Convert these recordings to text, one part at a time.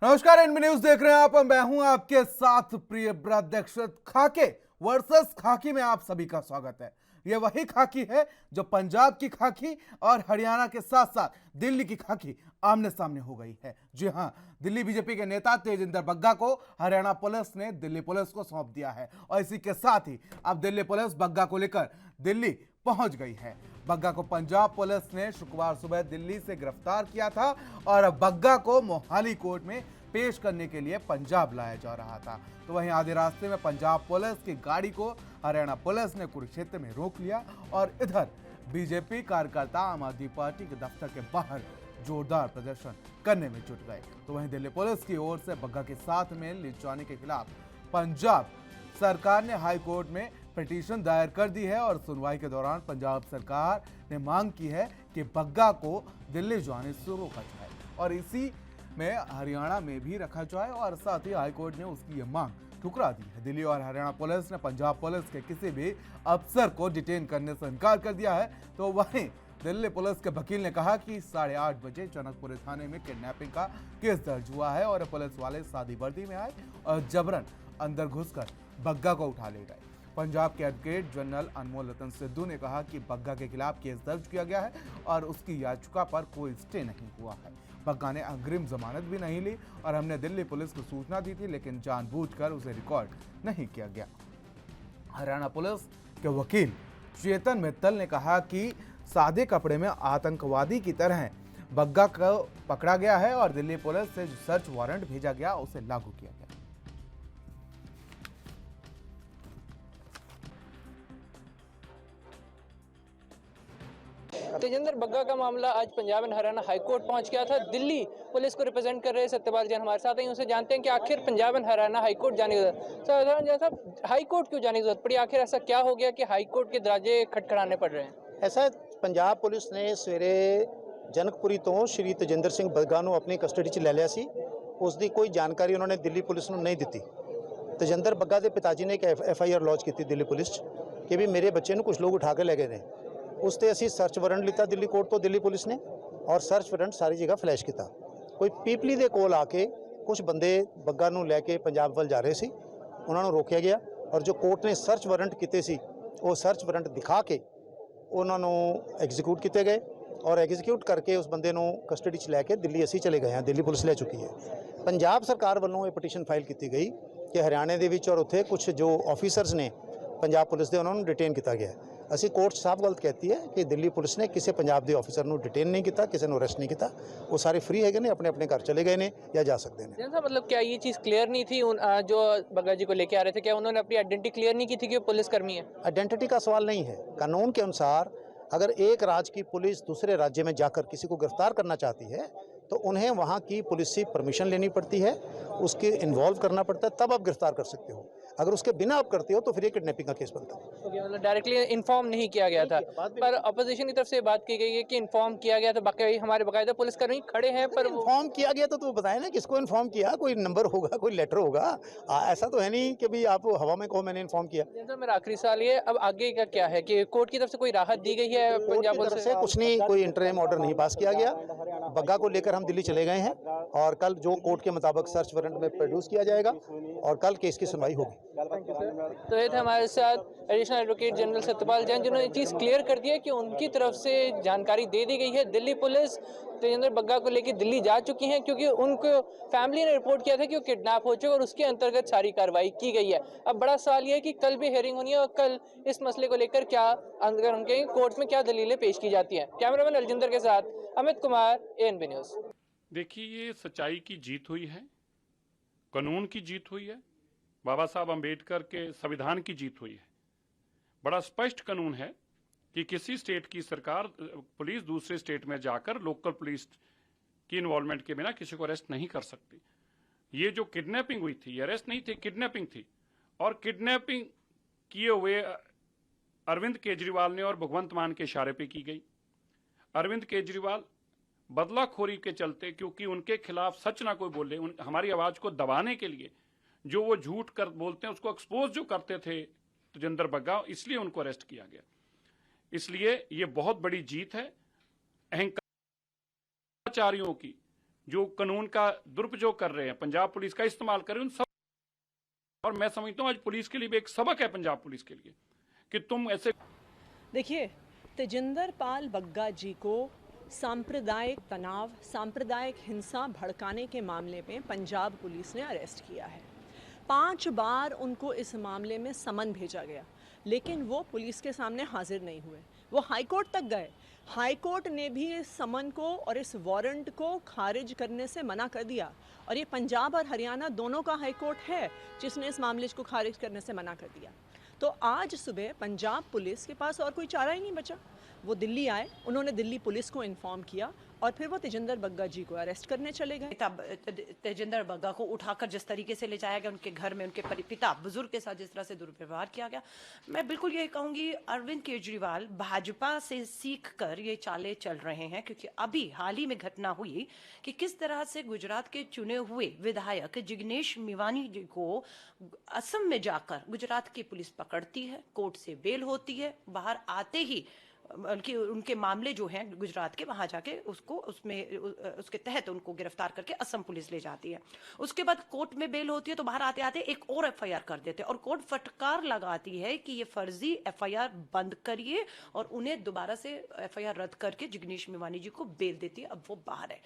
नमस्कार, NB news देख रहे हैं आप। मैं हूं आपके साथ प्रिय ब्रदक्षित। खाके वर्सेस खाकी में आप सभी का स्वागत है। यह वही खाकी है जो पंजाब की खाकी और हरियाणा के साथ साथ दिल्ली की खाकी आमने सामने हो गई है। जी हां, दिल्ली बीजेपी के नेता तेजिंदर बग्गा को हरियाणा पुलिस ने दिल्ली पुलिस को सौंप दिया है और इसी के साथ ही अब दिल्ली पुलिस बग्गा को लेकर दिल्ली पहुंच गई है। बग्गा को पंजाब पुलिस ने शुक्रवार सुबह दिल्ली से गिरफ्तार किया था और अब बग्गा को मोहाली कोर्ट में पेश करने के लिए पंजाब लाया जा रहा था। तो वहीं आधे रास्ते में पंजाब पुलिस की गाड़ी को हरियाणा पुलिस ने कुरुक्षेत्र में रोक लिया और इधर बीजेपी कार्यकर्ता आम आदमी पार्टी के दफ्तर के बाहर जोरदार प्रदर्शन करने में जुट गए। तो वहीं दिल्ली पुलिस की ओर से बग्गा के साथ में ले जाने के खिलाफ पंजाब सरकार ने हाई कोर्ट में पिटीशन दायर कर दी है और सुनवाई के दौरान पंजाब सरकार ने मांग की है कि बग्गा को दिल्ली जाने से रोका जाए और इसी में हरियाणा में भी रखा जाए और साथ ही हाईकोर्ट ने उसकी यह मांग ठुकरा दी है। दिल्ली और हरियाणा पुलिस ने पंजाब पुलिस के किसी भी अफसर को डिटेन करने से इनकार कर दिया है। तो वहीं दिल्ली पुलिस के वकील ने कहा कि 8:30 बजे जनकपुरी थाने में किडनैपिंग का केस दर्ज हुआ है और पुलिस वाले सादी वर्दी में आए और जबरन अंदर घुसकर बग्गा को उठा ले गए। पंजाब के एडवोकेट जनरल अनमोल रतन सिद्धू ने कहा कि बग्गा के खिलाफ केस दर्ज किया गया है और उसकी याचिका पर कोई स्टे नहीं हुआ है। बग्गा ने अग्रिम जमानत भी नहीं ली और हमने दिल्ली पुलिस को सूचना दी थी, लेकिन जानबूझकर उसे रिकॉर्ड नहीं किया गया। हरियाणा पुलिस के वकील चेतन मित्तल ने कहा कि सादे कपड़े में आतंकवादी की तरह बग्गा को पकड़ा गया है और दिल्ली पुलिस से जो सर्च वारंट भेजा गया उसे लागू किया गया। तेजिंदर बग्गा का मामला आज पंजाब एंड हरियाणा हाईकोर्ट पहुंच गया था। दिल्ली पुलिस को रिप्रेजेंट कर रहे सत्यपाल जैन हमारे साथ हैं, उनसे जानते हैं कि आखिर पंजाब एंड हरियाणा हाईकोर्ट जाने की जरूरत। सत्यपाल जैन साहब, हाईकोर्ट क्यों जाने की जरूरत पड़ी? आखिर ऐसा क्या हो गया कि हाईकोर्ट के दरवाजे खटखटाने पड़ रहे हैं? ऐसा पंजाब पुलिस ने सवेरे जनकपुरी तो श्री तेजिंदर सिंह बग्गा ਨੂੰ ਆਪਣੀ ਕਸਟਡੀ 'ਚ ਲੈ ਲਿਆ ਸੀ। ਉਸ ਦੀ ਕੋਈ ਜਾਣਕਾਰੀ ਉਹਨਾਂ ਨੇ ਦਿੱਲੀ ਪੁਲਿਸ ਨੂੰ ਨਹੀਂ ਦਿੱਤੀ। तेजिंदर बग्गा के पिताजी ने एक FIR लॉन्च की दिल्ली पुलिस कि भी मेरे बच्चे ਨੂੰ कुछ लोग उठा के ले गए ने। उस ते ਅਸੀਂ सर्च वारंट लिता दिल्ली कोर्ट तो दिल्ली पुलिस ने और सर्च वारंट सारी जगह फ्लैश किया। कोई पीपली ਦੇ ਕੋਲ ਆ ਕੇ कुछ बंदे बग्गा ਨੂੰ ਲੈ ਕੇ पंजाब ਵੱਲ जा रहे सी, ਉਹਨਾਂ ਨੂੰ रोकया गया और जो कोर्ट ने सर्च वारंट किए सी वो सर्च वारंट दिखा के उन्होंने एग्जीक्यूट किए गए और एग्जीक्यूट करके उस बंदे को कस्टडी 'ਚ लैके दिल्ली असी चले गए हैं। दिल्ली पुलिस ले चुकी है। पंजाब सरकार वालों ये पटीशन फाइल की गई कि हरियाणे के विच और उत्थे कुछ जो ऑफिसर्स ने पंजाब पुलिस के उन्होंने डिटेन किया गया। असी कोर्ट साफ गलत कहती है कि दिल्ली पुलिस ने किसी पंजाब के ऑफिसर को डिटेन नहीं किया, किसी को अरेस्ट नहीं किया। वो सारे फ्री है ने, अपने अपने घर चले गए हैं या जा सकते हैं। जैन साहब, मतलब क्या ये चीज़ क्लियर नहीं थी जो बग्गा जी को लेके आ रहे थे? क्या उन्होंने अपनी आइडेंटिटी क्लियर नहीं की थी कि वो पुलिसकर्मी है? आइडेंटिटी का सवाल नहीं है। कानून के अनुसार अगर एक राज्य की पुलिस दूसरे राज्य में जाकर किसी को गिरफ्तार करना चाहती है तो उन्हें वहाँ की पुलिस से परमिशन लेनी पड़ती है, उसके इन्वॉल्व करना पड़ता है, तब आप गिरफ्तार कर सकते हो। अगर उसके बिना आप करते हो तो फिर ये किडनैपिंग का केस बनता है। मतलब डायरेक्टली इन्फॉर्म नहीं किया गया था, पर अपोजिशन की तरफ से बात की गई है कि इन्फॉर्म किया गया था। बाकी हमारे बाकायदा पुलिसकर्मी खड़े हैं, पर इन्फॉर्म किया गया तो बताए ना किसको इन्फॉर्म किया। कोई नंबर होगा, कोई लेटर होगा। ऐसा तो है नहीं कि भाई आप हवा में कहो मैंने इन्फॉर्म किया। जैसा मेरा आखिरी सवाल ये, अब आगे का क्या है कि कोर्ट की तरफ से कोई राहत दी गई है? पंजाब की तरफ से कुछ नहीं, कोई इंटरिम ऑर्डर नहीं पास किया गया। बग्गा को लेकर हम दिल्ली चले गए हैं और कल जो कोर्ट के मुताबिक सर्च वारंट में प्रोड्यूस किया जाएगा और कल केस की सुनवाई होगी। तो ये थे हमारे साथ additional advocate general Satyapal Jain, जिन्होंने ये चीज़ क्लियर कर दी है कि उनकी तरफ से जानकारी दे दी गई है। दिल्ली पुलिस तेजिंदर बग्गा को लेकर दिल्ली जा चुकी है क्योंकि उनको फैमिली ने रिपोर्ट किया था कि वो किडनैप हो चुके और उसके अंतर्गत सारी कार्रवाई की गई है। अब बड़ा सवाल ये है कि कल भी हेयरिंग होनी है और कल इस मसले को लेकर क्या अंदर उनके कोर्ट में क्या दलीलें पेश की जाती हैं। कैमरामैन अलजिंदर के साथ अमित कुमार, ANB न्यूज़। देखिए, ये सच्चाई की जीत हुई है, कानून की जीत हुई है, बाबा साहब अंबेडकर के संविधान की जीत हुई है। बड़ा स्पष्ट कानून है कि किसी स्टेट की सरकार पुलिस दूसरे स्टेट में जाकर लोकल पुलिस की इन्वॉल्वमेंट के बिना किसी को अरेस्ट नहीं कर सकती। ये जो किडनैपिंग हुई थी, ये अरेस्ट नहीं थी, किडनैपिंग थी। और किडनैपिंग किए हुए अरविंद केजरीवाल ने और भगवंत मान के इशारे पे की गई। अरविंद केजरीवाल बदलाखोरी के चलते, क्योंकि उनके खिलाफ सच ना कोई बोले, हमारी आवाज को दबाने के लिए जो वो झूठ कर बोलते हैं उसको एक्सपोज जो करते थे तेजिंदर बग्गा, इसलिए उनको अरेस्ट किया गया। इसलिए ये बहुत बड़ी जीत है अहंकारियों की, जो कानून का दुरुपयोग कर रहे हैं, पंजाब पुलिस का इस्तेमाल कर रहे हैं, उन सब, और मैं समझता हूँ आज पुलिस के लिए भी एक सबक है, पंजाब पुलिस के लिए, कि तुम ऐसे। देखिए, तेजिंदर पाल बग्गा जी को सांप्रदायिक तनाव, सांप्रदायिक हिंसा भड़काने के मामले में पंजाब पुलिस ने अरेस्ट किया है। 5 बार उनको इस मामले में समन भेजा गया, लेकिन वो पुलिस के सामने हाजिर नहीं हुए। वो हाईकोर्ट तक गए। हाईकोर्ट ने भी इस समन को और इस वारंट को खारिज करने से मना कर दिया, और ये पंजाब और हरियाणा दोनों का हाईकोर्ट है जिसने इस मामले को खारिज करने से मना कर दिया। तो आज सुबह पंजाब पुलिस के पास और कोई चारा ही नहीं बचा। वो दिल्ली आए, उन्होंने दिल्ली पुलिस को इन्फॉर्म किया, और फिर वो तेजिंदर बग्गा जी को अरेस्ट करने चले गए। तब तेजिंदर बग्गा को उठाकर जिस तरीके से ले जाया गया, उनके घर में उनके पिता बुजुर्ग के साथ जिस तरह से दुर्व्यवहार किया गया, मैं बिल्कुल ये कहूंगी अरविंद केजरीवाल भाजपा से सीख कर ये चालें चल रहे हैं, क्योंकि अभी हाल ही में घटना हुई कि किस तरह से गुजरात के चुने हुए विधायक जिग्नेश मेवानी जी को असम में जाकर गुजरात की पुलिस पकड़ती है, कोर्ट से बेल होती है, बाहर आते ही उनके मामले जो हैं गुजरात के, वहां जाके उसके तहत उनको गिरफ्तार करके असम पुलिस ले जाती है। उसके बाद कोर्ट में बेल होती है, तो बाहर आते आते एक और एफआईआर कर देते हैं, और कोर्ट फटकार लगाती है कि ये फर्जी एफआईआर बंद करिए, और उन्हें दोबारा से एफआईआर रद्द करके जिग्नेश मेवानी जी को बेल देती है। अब वो बाहर है।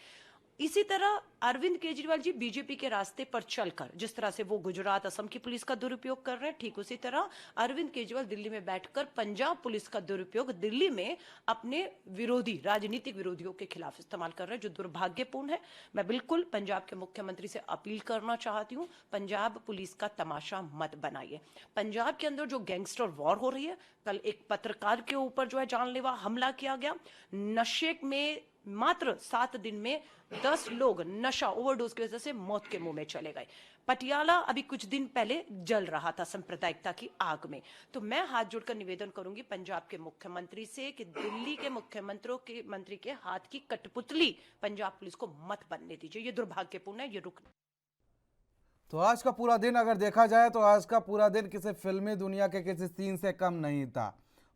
इसी तरह अरविंद केजरीवाल जी बीजेपी के रास्ते पर चलकर जिस तरह से वो गुजरात असम की पुलिस का दुरुपयोग कर रहे हैं, ठीक उसी तरह अरविंद केजरीवाल दिल्ली में बैठकर पंजाब पुलिस का दुरुपयोग दिल्ली में अपने विरोधी, राजनीतिक विरोधियों के खिलाफ इस्तेमाल कर रहे हैं, जो दुर्भाग्यपूर्ण है। मैं बिल्कुल पंजाब के मुख्यमंत्री से अपील करना चाहती हूँ, पंजाब पुलिस का तमाशा मत बनाइए। पंजाब के अंदर जो गैंगस्टर वॉर हो रही है, कल एक पत्रकार के ऊपर जो है जानलेवा हमला किया गया, नशे में मात्र 7 दिन में 10 लोग नशा ओवरडोज की वजह से मौत के मुंह में चले गए। पटियाला अभी कुछ दिन पहले जल रहा था सांप्रदायिकता की आग में। तो मैं हाथ जोड़कर निवेदन करूंगी पंजाब के मुख्यमंत्री से कि दिल्ली के मंत्री के हाथ की कठपुतली पंजाब पुलिस को मत बनने दीजिए। ये दुर्भाग्यपूर्ण है, ये रुक। तो आज का पूरा दिन अगर देखा जाए तो आज का पूरा दिन किसी फिल्मी दुनिया के किसी सीन से कम नहीं था।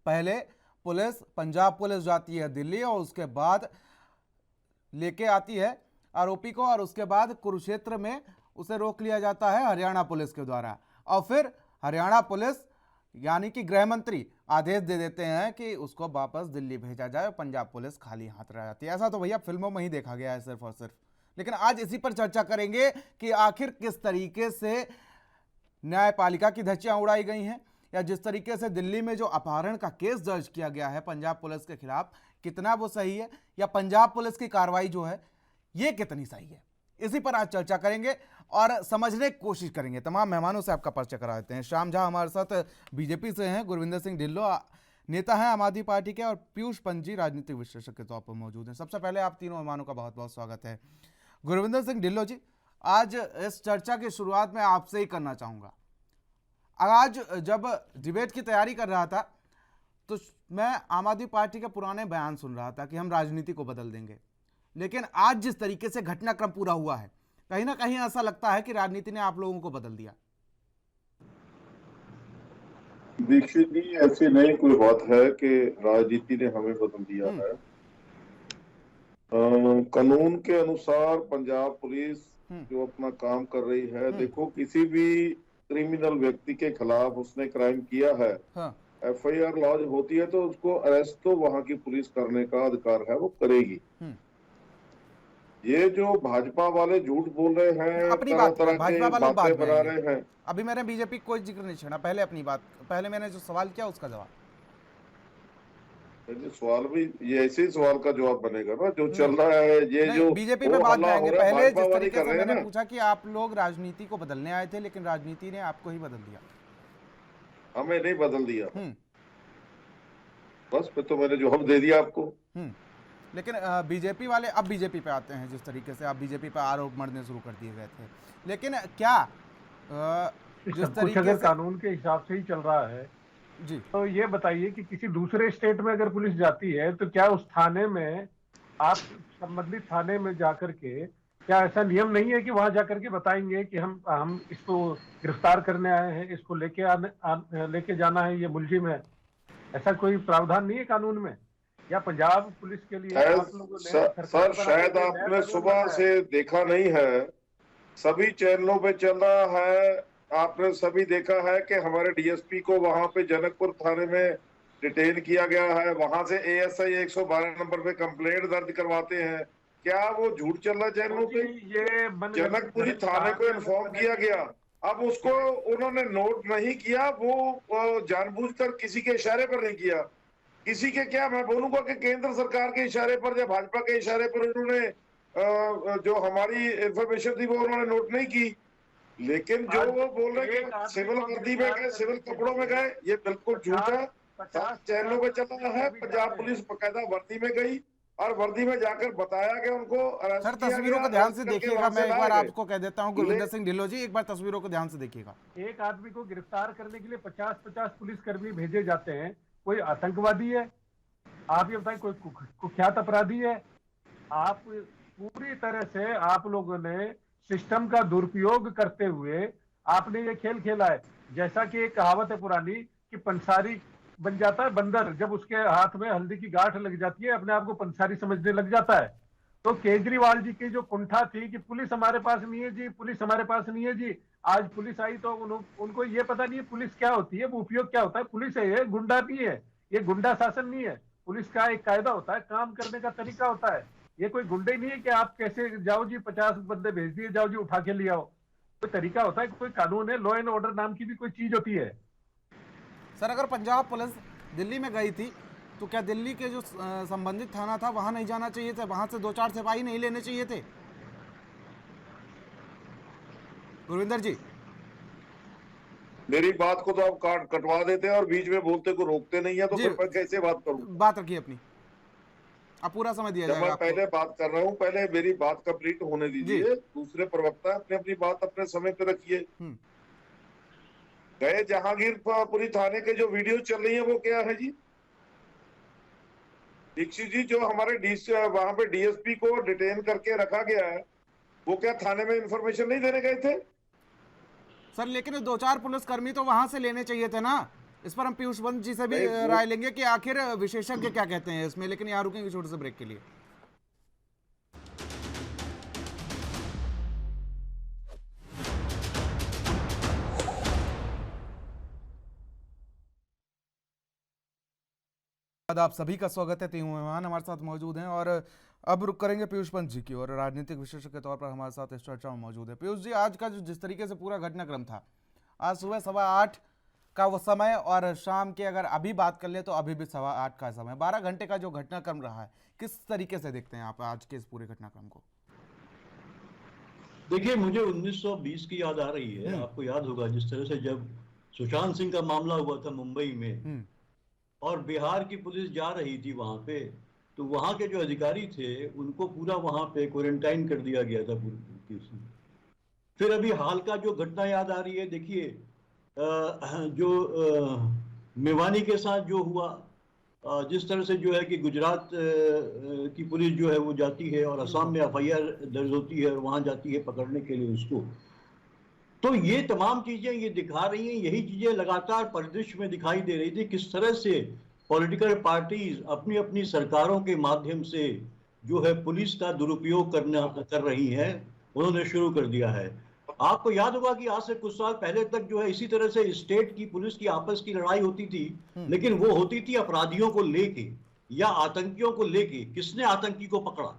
पहले पंजाब पुलिस जाती है दिल्ली, और उसके बाद लेके आती है आरोपी को, और उसके बाद कुरुक्षेत्र में उसे रोक लिया जाता है हरियाणा पुलिस के द्वारा, और फिर हरियाणा पुलिस यानी कि गृह मंत्री आदेश दे देते हैं कि उसको वापस दिल्ली भेजा जाए, पंजाब पुलिस खाली हाथ रह जाती है। ऐसा तो भैया फिल्मों में ही देखा गया है सिर्फ और सिर्फ। लेकिन आज इसी पर चर्चा करेंगे कि आखिर किस तरीके से न्यायपालिका की धज्जियां उड़ाई गई हैं, या जिस तरीके से दिल्ली में जो अपहरण का केस दर्ज किया गया है पंजाब पुलिस के खिलाफ, कितना वो सही है, या पंजाब पुलिस की कार्रवाई जो है ये कितनी सही है। इसी पर आज चर्चा करेंगे और समझने की कोशिश करेंगे। तमाम मेहमानों से आपका परिचय करा देते हैं। श्याम झा हमारे साथ बीजेपी से हैं, गुरविंदर सिंह ढिल्लो नेता हैं आम आदमी पार्टी के, और पीयूष पंत जी राजनीतिक विश्लेषक के तौर पर मौजूद हैं। सबसे पहले आप तीनों मेहमानों का बहुत बहुत स्वागत है। गुरविंदर सिंह ढिल्लो जी, आज इस चर्चा की शुरुआत मैं आपसे ही करना चाहूँगा। आज जब डिबेट की तैयारी कर रहा था तो मैं आम आदमी पार्टी के पुराने बयान सुन रहा था कि हम राजनीति को बदल देंगे, लेकिन आज जिस तरीके से घटनाक्रम पूरा हुआ है, कहीं ना कहीं ऐसा लगता है कि राजनीति ने आप लोगों को बदल दिया। दीक्षित जी, ऐसे नहीं कोई बात है कि राजनीति ने हमें बदल दिया है। कानून के अनुसार पंजाब पुलिस जो अपना काम कर रही है, देखो किसी भी क्रिमिनल व्यक्ति के खिलाफ उसने क्राइम किया है, एफआईआर लॉन्च होती है तो उसको अरेस्ट तो वहां की पुलिस करने का अधिकार है, वो करेगी। ये जो भाजपा वाले झूठ बोल रहे हैं, अपनी तरह बात तरह की बातें बना रहे हैं। अभी मैंने बीजेपी कोई जिक्र नहीं छेड़ा, पहले अपनी बात, पहले मैंने जो सवाल किया उसका जवाब। सवाल भी ये ऐसे ही सवाल का जवाब बनेगा ना जो चल रहा है। ये जो बीजेपी पे बात करेंगे, पहले जिस तरीके से मैंने पूछा कि आप लोग राजनीति को बदलने आए थे, लेकिन राजनीति ने आपको ही बदल दिया। हमें नहीं बदल दिया, बस फिर तो मैंने जवाब दे दिया आपको। लेकिन बीजेपी वाले अब बीजेपी पे आते हैं, जिस तरीके से आप बीजेपी पे आरोप मढ़ने शुरू कर दिए गए थे, लेकिन क्या जिस तरीके अगर से कानून के हिसाब से ही चल रहा है जी, तो ये बताइए कि किसी दूसरे स्टेट में अगर पुलिस जाती है तो क्या उस थाने में, आप संबंधित थाने में जाकर के, क्या ऐसा नियम नहीं है कि वहां जाकर के बताएंगे कि हम इसको गिरफ्तार करने आए हैं, इसको लेके जाना है, ये मुलजिम है? ऐसा कोई प्रावधान नहीं है कानून में? या पंजाब पुलिस के लिए शायद आप लोगों ने सर सरकार बनाने शायद के लिए नया आपने कानून सुबह बनाया है। से देखा नहीं है, सभी चैनलों पे चल रहा है, आपने सभी देखा है कि हमारे डीएसपी को वहां पे जनकपुर थाने में डिटेन किया गया है, वहां से एएसआई 112 नंबर पे कंप्लेंट दर्ज करवाते हैं। क्या वो झूठ चल रहा है चैनलों पे? ये जनकपुरी थाने को इन्फॉर्म किया गया, अब उसको उन्होंने नोट नहीं किया, वो जानबूझकर किसी के इशारे पर नहीं किया। किसी के क्या, मैं बोलूंगा कि केंद्र सरकार के इशारे पर या भाजपा के इशारे पर उन्होंने जो हमारी इंफॉर्मेशन थी वो उन्होंने नोट नहीं की। लेकिन जो वो बोल रहे हैं कि सिविल वर्दी में गए, सिविल कपड़ों में गए, ये बिल्कुल झूठ है। चैनलों पे चल रहा है, पंजाब पुलिस बकायदा वर्दी में गई और वर्दी में जाकर बताया गया उनको अरेस्ट सर किया तस्वीरों गया, को ध्यान अरेस्ट से करके देखिएगा, वहां से मैं एक बार लाए गए। आपको कह देता हूं गुरविंदर सिंह ढिल्लों जी, एक बार तस्वीरों को ध्यान से देखिएगा। एक आदमी को गिरफ्तार करने के लिए 50-50 पुलिसकर्मी भेजे जाते हैं। कोई आतंकवादी है, आप ये बताएं, कोई कुख्यात अपराधी है? आप पूरी तरह से आप लोगों ने सिस्टम का दुरुपयोग करते हुए आपने ये खेल खेला है। जैसा कि एक कहावत है पुरानी कि पंसारी बन जाता है बंदर जब उसके हाथ में हल्दी की गांठ लग जाती है, अपने आप को पंसारी समझने लग जाता है। तो केजरीवाल जी की जो कुंठा थी कि पुलिस हमारे पास नहीं है जी, पुलिस हमारे पास नहीं है जी, आज पुलिस आई तो उनको ये पता नहीं है पुलिस क्या होती है, वो उपयोग क्या होता है। पुलिस है, ये गुंडा नहीं है, ये गुंडा शासन नहीं है। पुलिस का एक कायदा होता है, काम करने का तरीका होता है। ये कोई गुंडे नहीं है कि आप कैसे जाओ जी 50 बंदे भेज दिए, जाओ जी उठा के ले आओ। कोई तरीका होता है, कोई कानून है, लॉ एंड ऑर्डर नाम की भी कोई चीज होती है। सर अगर पंजाब पुलिस दिल्ली में गई थी तो क्या दिल्ली के जो संबंधित थाना था वहां नहीं जाना चाहिए था? वहां से 2-4 सिपाही नहीं लेने चाहिए थे? गुरविंदर जी, मेरी बात को तो आप कटवा देते हैं और बीच में बोलते को रोकते नहीं है, तो जी, फिर मैं कैसे बात करूं? बात रखिए अपनी, अब पूरा समय दिया जब जाएगा मैं आपको। पहले बात कर रहा हूं, पहले मेरी बात कंप्लीट होने दीजिए। दूसरे प्रवक्ता अपनी अपनी बात अपने समय पे रखिए। गए जहांगीरपुरी थाने के जो वीडियो चल रही है वो क्या है जी? दीक्षित जी, जो हमारे वहां पे डीएसपी को डिटेन करके रखा गया है, वो क्या थाने में इंफॉर्मेशन नहीं देने गए थे? सर लेकिन 2-4 पुलिसकर्मी तो वहां से लेने चाहिए थे ना। इस पर हम पीयूष पंत जी से भी नहीं, राय लेंगे कि आखिर विशेषज्ञ क्या कहते हैं इसमें, लेकिन यहाँ रुकेंगे छोटे से ब्रेक के लिए। आप सभी का स्वागत है। 3 मेहमान हमारे साथ मौजूद हैं और अब रुक करेंगे पीयूष पंत जी की, और राजनीतिक विशेषज्ञ के तौर पर हमारे साथ इस चर्चा में मौजूद है। पीयूष जी, आज का जो जिस तरीके से पूरा घटनाक्रम था, आज सुबह 8:15 का वो समय और शाम के अगर अभी बात कर ले तो अभी भी 8:15 का समय, 12 घंटे का जो घटनाक्रम रहा है, किस तरीके से देखते हैं आप आज के इस पूरे घटनाक्रम को? देखिए, मुझे 1920 की याद आ रही है। आपको याद होगा जिस तरह से जब सुशांत सिंह का मामला हुआ था मुंबई में और बिहार की पुलिस जा रही थी वहां पे, तो वहां के जो अधिकारी थे उनको पूरा वहां पे क्वारंटाइन कर दिया गया था पूरी। फिर अभी हाल का जो घटना याद आ रही है, देखिए जो मेवानी के साथ जो हुआ, जिस तरह से जो है कि गुजरात की पुलिस जो है वो जाती है और असम में एफआईआर दर्ज होती है और वहां जाती है पकड़ने के लिए उसको। तो ये तमाम चीजें ये दिखा रही हैं, यही चीजें लगातार परिदृश्य में दिखाई दे रही थी, किस तरह से पॉलिटिकल पार्टीज अपनी अपनी सरकारों के माध्यम से जो है पुलिस का दुरुपयोग कर रही हैं, उन्होंने शुरू कर दिया है। आपको याद होगा कि आज से कुछ साल पहले तक जो है इसी तरह से स्टेट की पुलिस की आपस की लड़ाई होती थी, लेकिन वो होती थी अपराधियों को लेके या आतंकियों को लेके, किसने आतंकी को पकड़ा,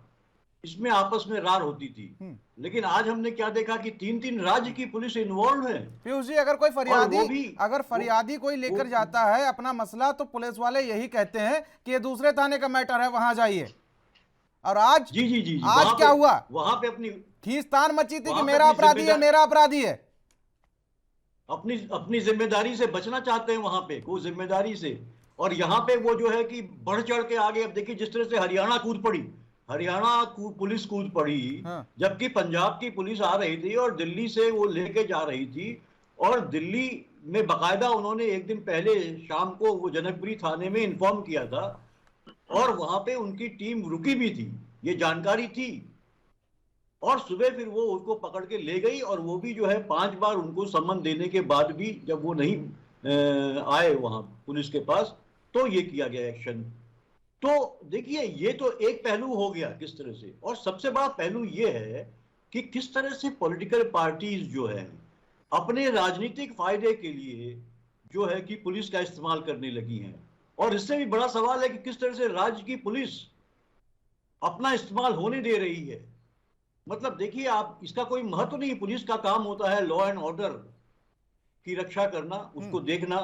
इसमें आपस में रार होती थी। लेकिन आज हमने क्या देखा कि 3-3 राज्य की पुलिस इन्वॉल्व है। पीयूष जी, अगर कोई फरियादी कोई लेकर जाता है अपना मसला, तो पुलिस वाले यही कहते हैं कि ये दूसरे थाने का मैटर है, वहां जाइए। और आज जी आज क्या हुआ, वहां पे अपनी खींचतान मची थी कि मेरा अपराधी है, मेरा अपराधी है। अपनी जिम्मेदारी से बचना चाहते हैं वहां पे, कोई जिम्मेदारी से। और यहाँ पे वो जो है कि बढ़ चढ़ के आगे, अब देखिए जिस तरह से हरियाणा कूद पड़ी, पुलिस कूद पड़ी, जबकि पंजाब की पुलिस आ रही थी और दिल्ली से वो लेके जा रही थी, और दिल्ली में बाकायदा उन्होंने एक दिन पहले शाम को वो जनकपुरी थाने में इन्फॉर्म किया था और वहां पे उनकी टीम रुकी भी थी, ये जानकारी थी। और सुबह फिर वो उनको पकड़ के ले गई, और वो भी जो है 5 बार उनको सम्मन देने के बाद भी जब वो नहीं आए वहां पुलिस के पास, तो ये किया गया एक्शन। तो देखिए ये तो एक पहलू हो गया किस तरह से, और सबसे बड़ा पहलू ये है कि किस तरह से पॉलिटिकल पार्टीज जो है अपने राजनीतिक फायदे के लिए जो है कि पुलिस का इस्तेमाल करने लगी हैं। और इससे भी बड़ा सवाल है कि किस तरह से राज्य की पुलिस अपना इस्तेमाल होने दे रही है। मतलब देखिए आप, इसका कोई महत्व नहीं, पुलिस का काम होता है लॉ एंड ऑर्डर की रक्षा करना, उसको देखना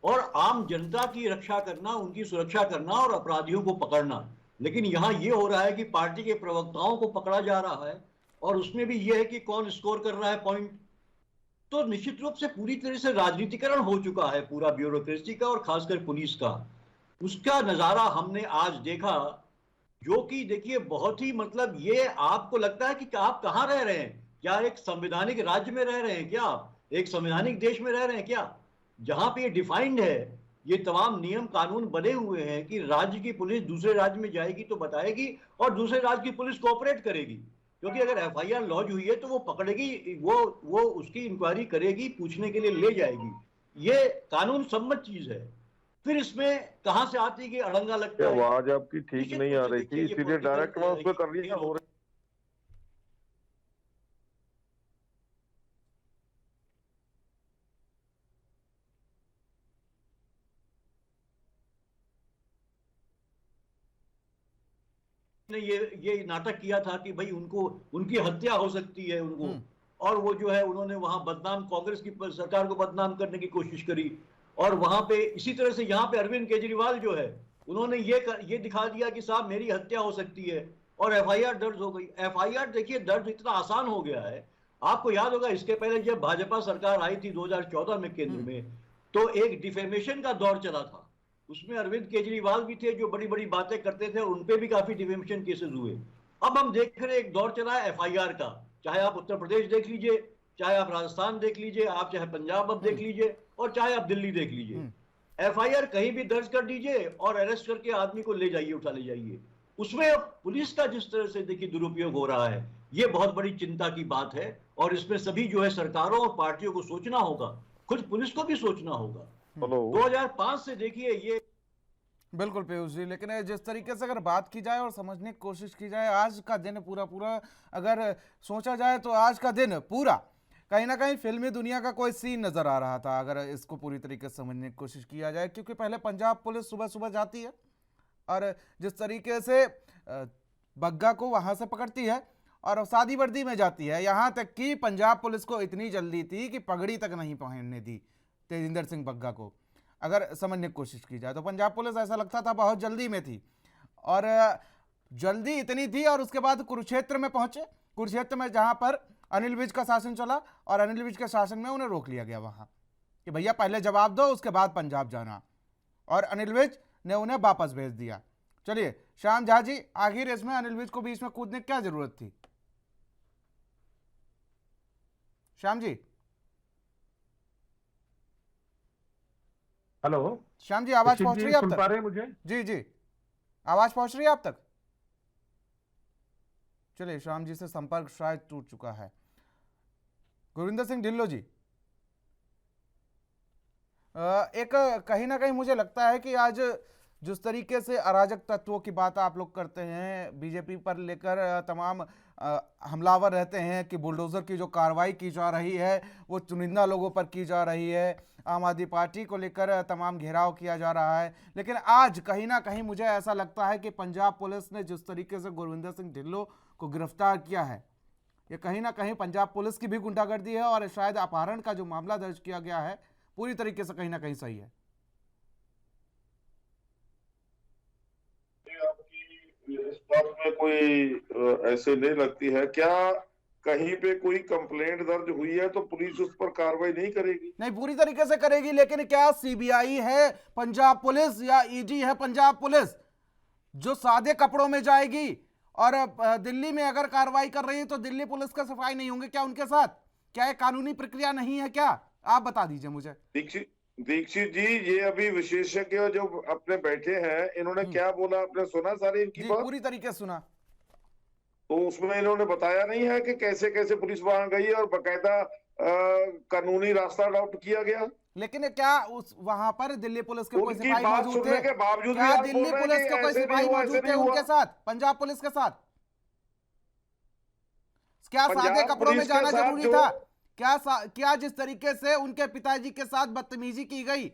और आम जनता की रक्षा करना, उनकी सुरक्षा करना और अपराधियों को पकड़ना। लेकिन यहां ये हो रहा है कि पार्टी के प्रवक्ताओं को पकड़ा जा रहा है और उसमें भी ये है कि कौन स्कोर कर रहा है पॉइंट। तो निश्चित रूप से पूरी तरह से राजनीतिकरण हो चुका है पूरा ब्यूरोक्रेसी का और खासकर पुलिस का। उसका नजारा हमने आज देखा, जो कि देखिए बहुत ही, मतलब ये आपको लगता है कि आप कहां रह रहे हैं, क्या एक संवैधानिक राज्य में रह रहे हैं, क्या आप एक संवैधानिक देश में रह रहे हैं क्या, जहां पे ये डिफाइंड है, ये तमाम नियम कानून बने हुए हैं कि राज्य की पुलिस दूसरे राज्य में जाएगी तो बताएगी और दूसरे राज्य की पुलिस कोऑपरेट करेगी। क्योंकि अगर एफआईआर लॉन्च हुई है तो वो पकड़ेगी, वो उसकी इंक्वायरी करेगी, पूछने के लिए ले जाएगी। ये कानून सम्मत चीज है। फिर इसमें कहां से आती है कि अड़ंगा लगता है। आवाज आपकी ठीक नहीं आ रही थी, इसीलिए डायरेक्ट मैं उस पर कर लिया हो रही। ने ये नाटक किया था कि भाई उनको, उनकी हत्या हो सकती है उनको, और वो जो है उन्होंने वहां बदनाम, कांग्रेस की सरकार को बदनाम करने की कोशिश करी। और वहां पे इसी तरह से यहाँ पे अरविंद केजरीवाल जो है उन्होंने ये दिखा दिया कि साहब मेरी हत्या हो सकती है और एफआईआर दर्ज हो गई। एफआईआर देखिए दर्ज इतना आसान हो गया है। आपको याद होगा इसके पहले जब भाजपा सरकार आई थी 2014 में केंद्र में, तो एक डिफेमेशन का दौर चला था। उसमें अरविंद केजरीवाल भी थे जो बड़ी बड़ी बातें करते थे, उन पे भी काफी डिफेमेशन केसेस हुए। अब हम देख रहे हैं एक दौर चला है एफआईआर का, चाहे आप उत्तर प्रदेश देख लीजिए, चाहे आप राजस्थान देख लीजिए, आप चाहे पंजाब अब देख लीजिए और चाहे आप दिल्ली देख लीजिए। एफआईआर कहीं भी दर्ज कर दीजिए और अरेस्ट करके आदमी को ले जाइए, उठा ले जाइए। उसमें अब पुलिस का जिस तरह से देखिए दुरुपयोग हो रहा है, ये बहुत बड़ी चिंता की बात है। और इसमें सभी जो है सरकारों और पार्टियों को सोचना होगा, खुद पुलिस को भी सोचना होगा। 2005 से देखिए ये बिल्कुल पीयूष जी, लेकिन जिस तरीके से अगर बात की जाए और समझने की कोशिश की जाए, आज का दिन पूरा अगर सोचा जाए तो आज का दिन पूरा कहीं ना कहीं फिल्मी दुनिया का कोई सीन नजर आ रहा था, अगर इसको पूरी तरीके से समझने की कोशिश किया जाए। क्योंकि पहले पंजाब पुलिस सुबह सुबह जाती है और जिस तरीके से बग्गा को वहां से पकड़ती है और सादी वर्दी में जाती है, यहाँ तक कि पंजाब पुलिस को इतनी जल्दी थी कि पगड़ी तक नहीं पहनने दी तेजिंदर सिंह बग्गा को। अगर समझने की कोशिश की जाए तो पंजाब पुलिस ऐसा लगता था बहुत जल्दी में थी, और जल्दी इतनी थी और उसके बाद कुरुक्षेत्र में पहुंचे। कुरुक्षेत्र में जहां पर अनिल विज का शासन चला और अनिल विज के शासन में उन्हें रोक लिया गया वहां कि भैया पहले जवाब दो, उसके बाद पंजाब जाना, और अनिल विज ने उन्हें वापस भेज दिया। चलिए श्याम झा जी, आखिर इसमें अनिल विज को बीच में कूदने की क्या जरूरत थी? श्याम जी, हेलो श्याम जी, आवाज पहुंच रही है आप सुन तक? पा रहे हैं मुझे? जी जी, आवाज पहुंच रही है आप तक? चलिए, श्याम जी से संपर्क शायद टूट चुका है। गुरविंदर सिंह ढिल्लो जी, एक कहीं ना कहीं मुझे लगता है कि आज जिस तरीके से अराजक तत्वों की बात आप लोग करते हैं, बीजेपी पर लेकर तमाम हमलावर रहते हैं कि बुलडोजर की जो कार्रवाई की जा रही है वो चुनिंदा लोगों पर की जा रही है, आम आदमी पार्टी को लेकर तमाम घेराव किया जा रहा है, लेकिन आज कहीं ना कहीं मुझे ऐसा लगता है कि पंजाब पुलिस ने जिस तरीके से गुरविंदर सिंह ढिल्लो को गिरफ्तार किया है, ये कहीं ना कहीं पंजाब पुलिस की भी गुंडागर्दी है और शायद अपहरण का जो मामला दर्ज किया गया है पूरी तरीके से कहीं ना कहीं सही है। इस बात में कोई ऐसे नहीं लगती है क्या? कहीं पे कोई कंप्लेंट दर्ज हुई है तो पुलिस उस पर कार्रवाई नहीं करेगी? नहीं, पूरी तरीके से करेगी, लेकिन क्या सीबीआई है पंजाब पुलिस या ईडी है पंजाब पुलिस जो सादे कपड़ों में जाएगी और दिल्ली में अगर कार्रवाई कर रही है तो दिल्ली पुलिस का सफाई नहीं होंगे क्या उनके साथ? क्या एक कानूनी प्रक्रिया नहीं है क्या? आप बता दीजिए मुझे। दीक्षित जी, ये अभी विशेषज्ञ जो अपने बैठे हैं, इन्होंने क्या बोला, आपने सुना सारी इनकी बात? पूरी तरीके से सुना। तो उसमें इन्होंने बताया नहीं है कि कैसे कैसे पुलिस वहां गई और बकायदा कानूनी रास्ता अडॉप्ट किया गया? लेकिन क्या उस वहां पर दिल्ली पुलिस के कोई उनकी सिपाही बात मौजूद सुनने थे? के बावजूद भी क्या आप दिल्ली बोल रहे हैं पुलिस कि के कोई ऐसे नहीं सिपाही हुआ, ऐसे मौजूद थे नहीं हुआ। उनके साथ, पंजाब पुलिस के साथ? क्या सादे पंजाब कपड़ों में पुलिस के जाना साथ जरूरी जो- था? क्या जिस तरीके से उनके पिताजी के साथ बदतमीजी की गई,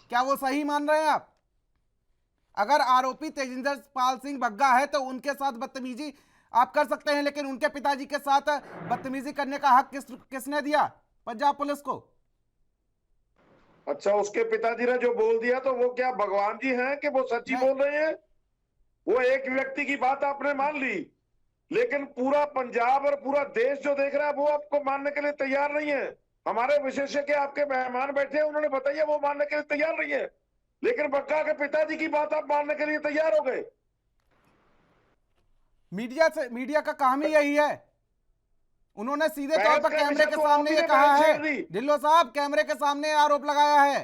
क्या वो सही मान रहे हैं आप? अगर आरोपी तेजिंदर पाल सिंह बग्गा है तो उनके साथ बदतमीजी आप कर सकते हैं, लेकिन उनके पिताजी के साथ बदतमीजी करने का हक किसने दिया? पंजाब पुलिस को। अच्छा, उसके पिताजी ने जो बोल दिया तो वो क्या भगवान जी हैं कि वो सच्ची नहीं। बोल रहे हैं? वो एक व्यक्ति की बात आपने मान ली, लेकिन पूरा पंजाब और पूरा देश जो देख रहा है वो आपको मानने के लिए तैयार नहीं है। हमारे विशेषज्ञ आपके मेहमान बैठे हैं, उन्होंने बताया वो मानने के लिए तैयार नहीं है, लेकिन बग्गा के पिताजी की बात आप मानने के लिए तैयार हो गए। मीडिया का काम ही यही है। उन्होंने सीधे तौर पर कैमरे के सामने ये कहा है, ढिल्लो साहब कैमरे के सामने आरोप लगाया है।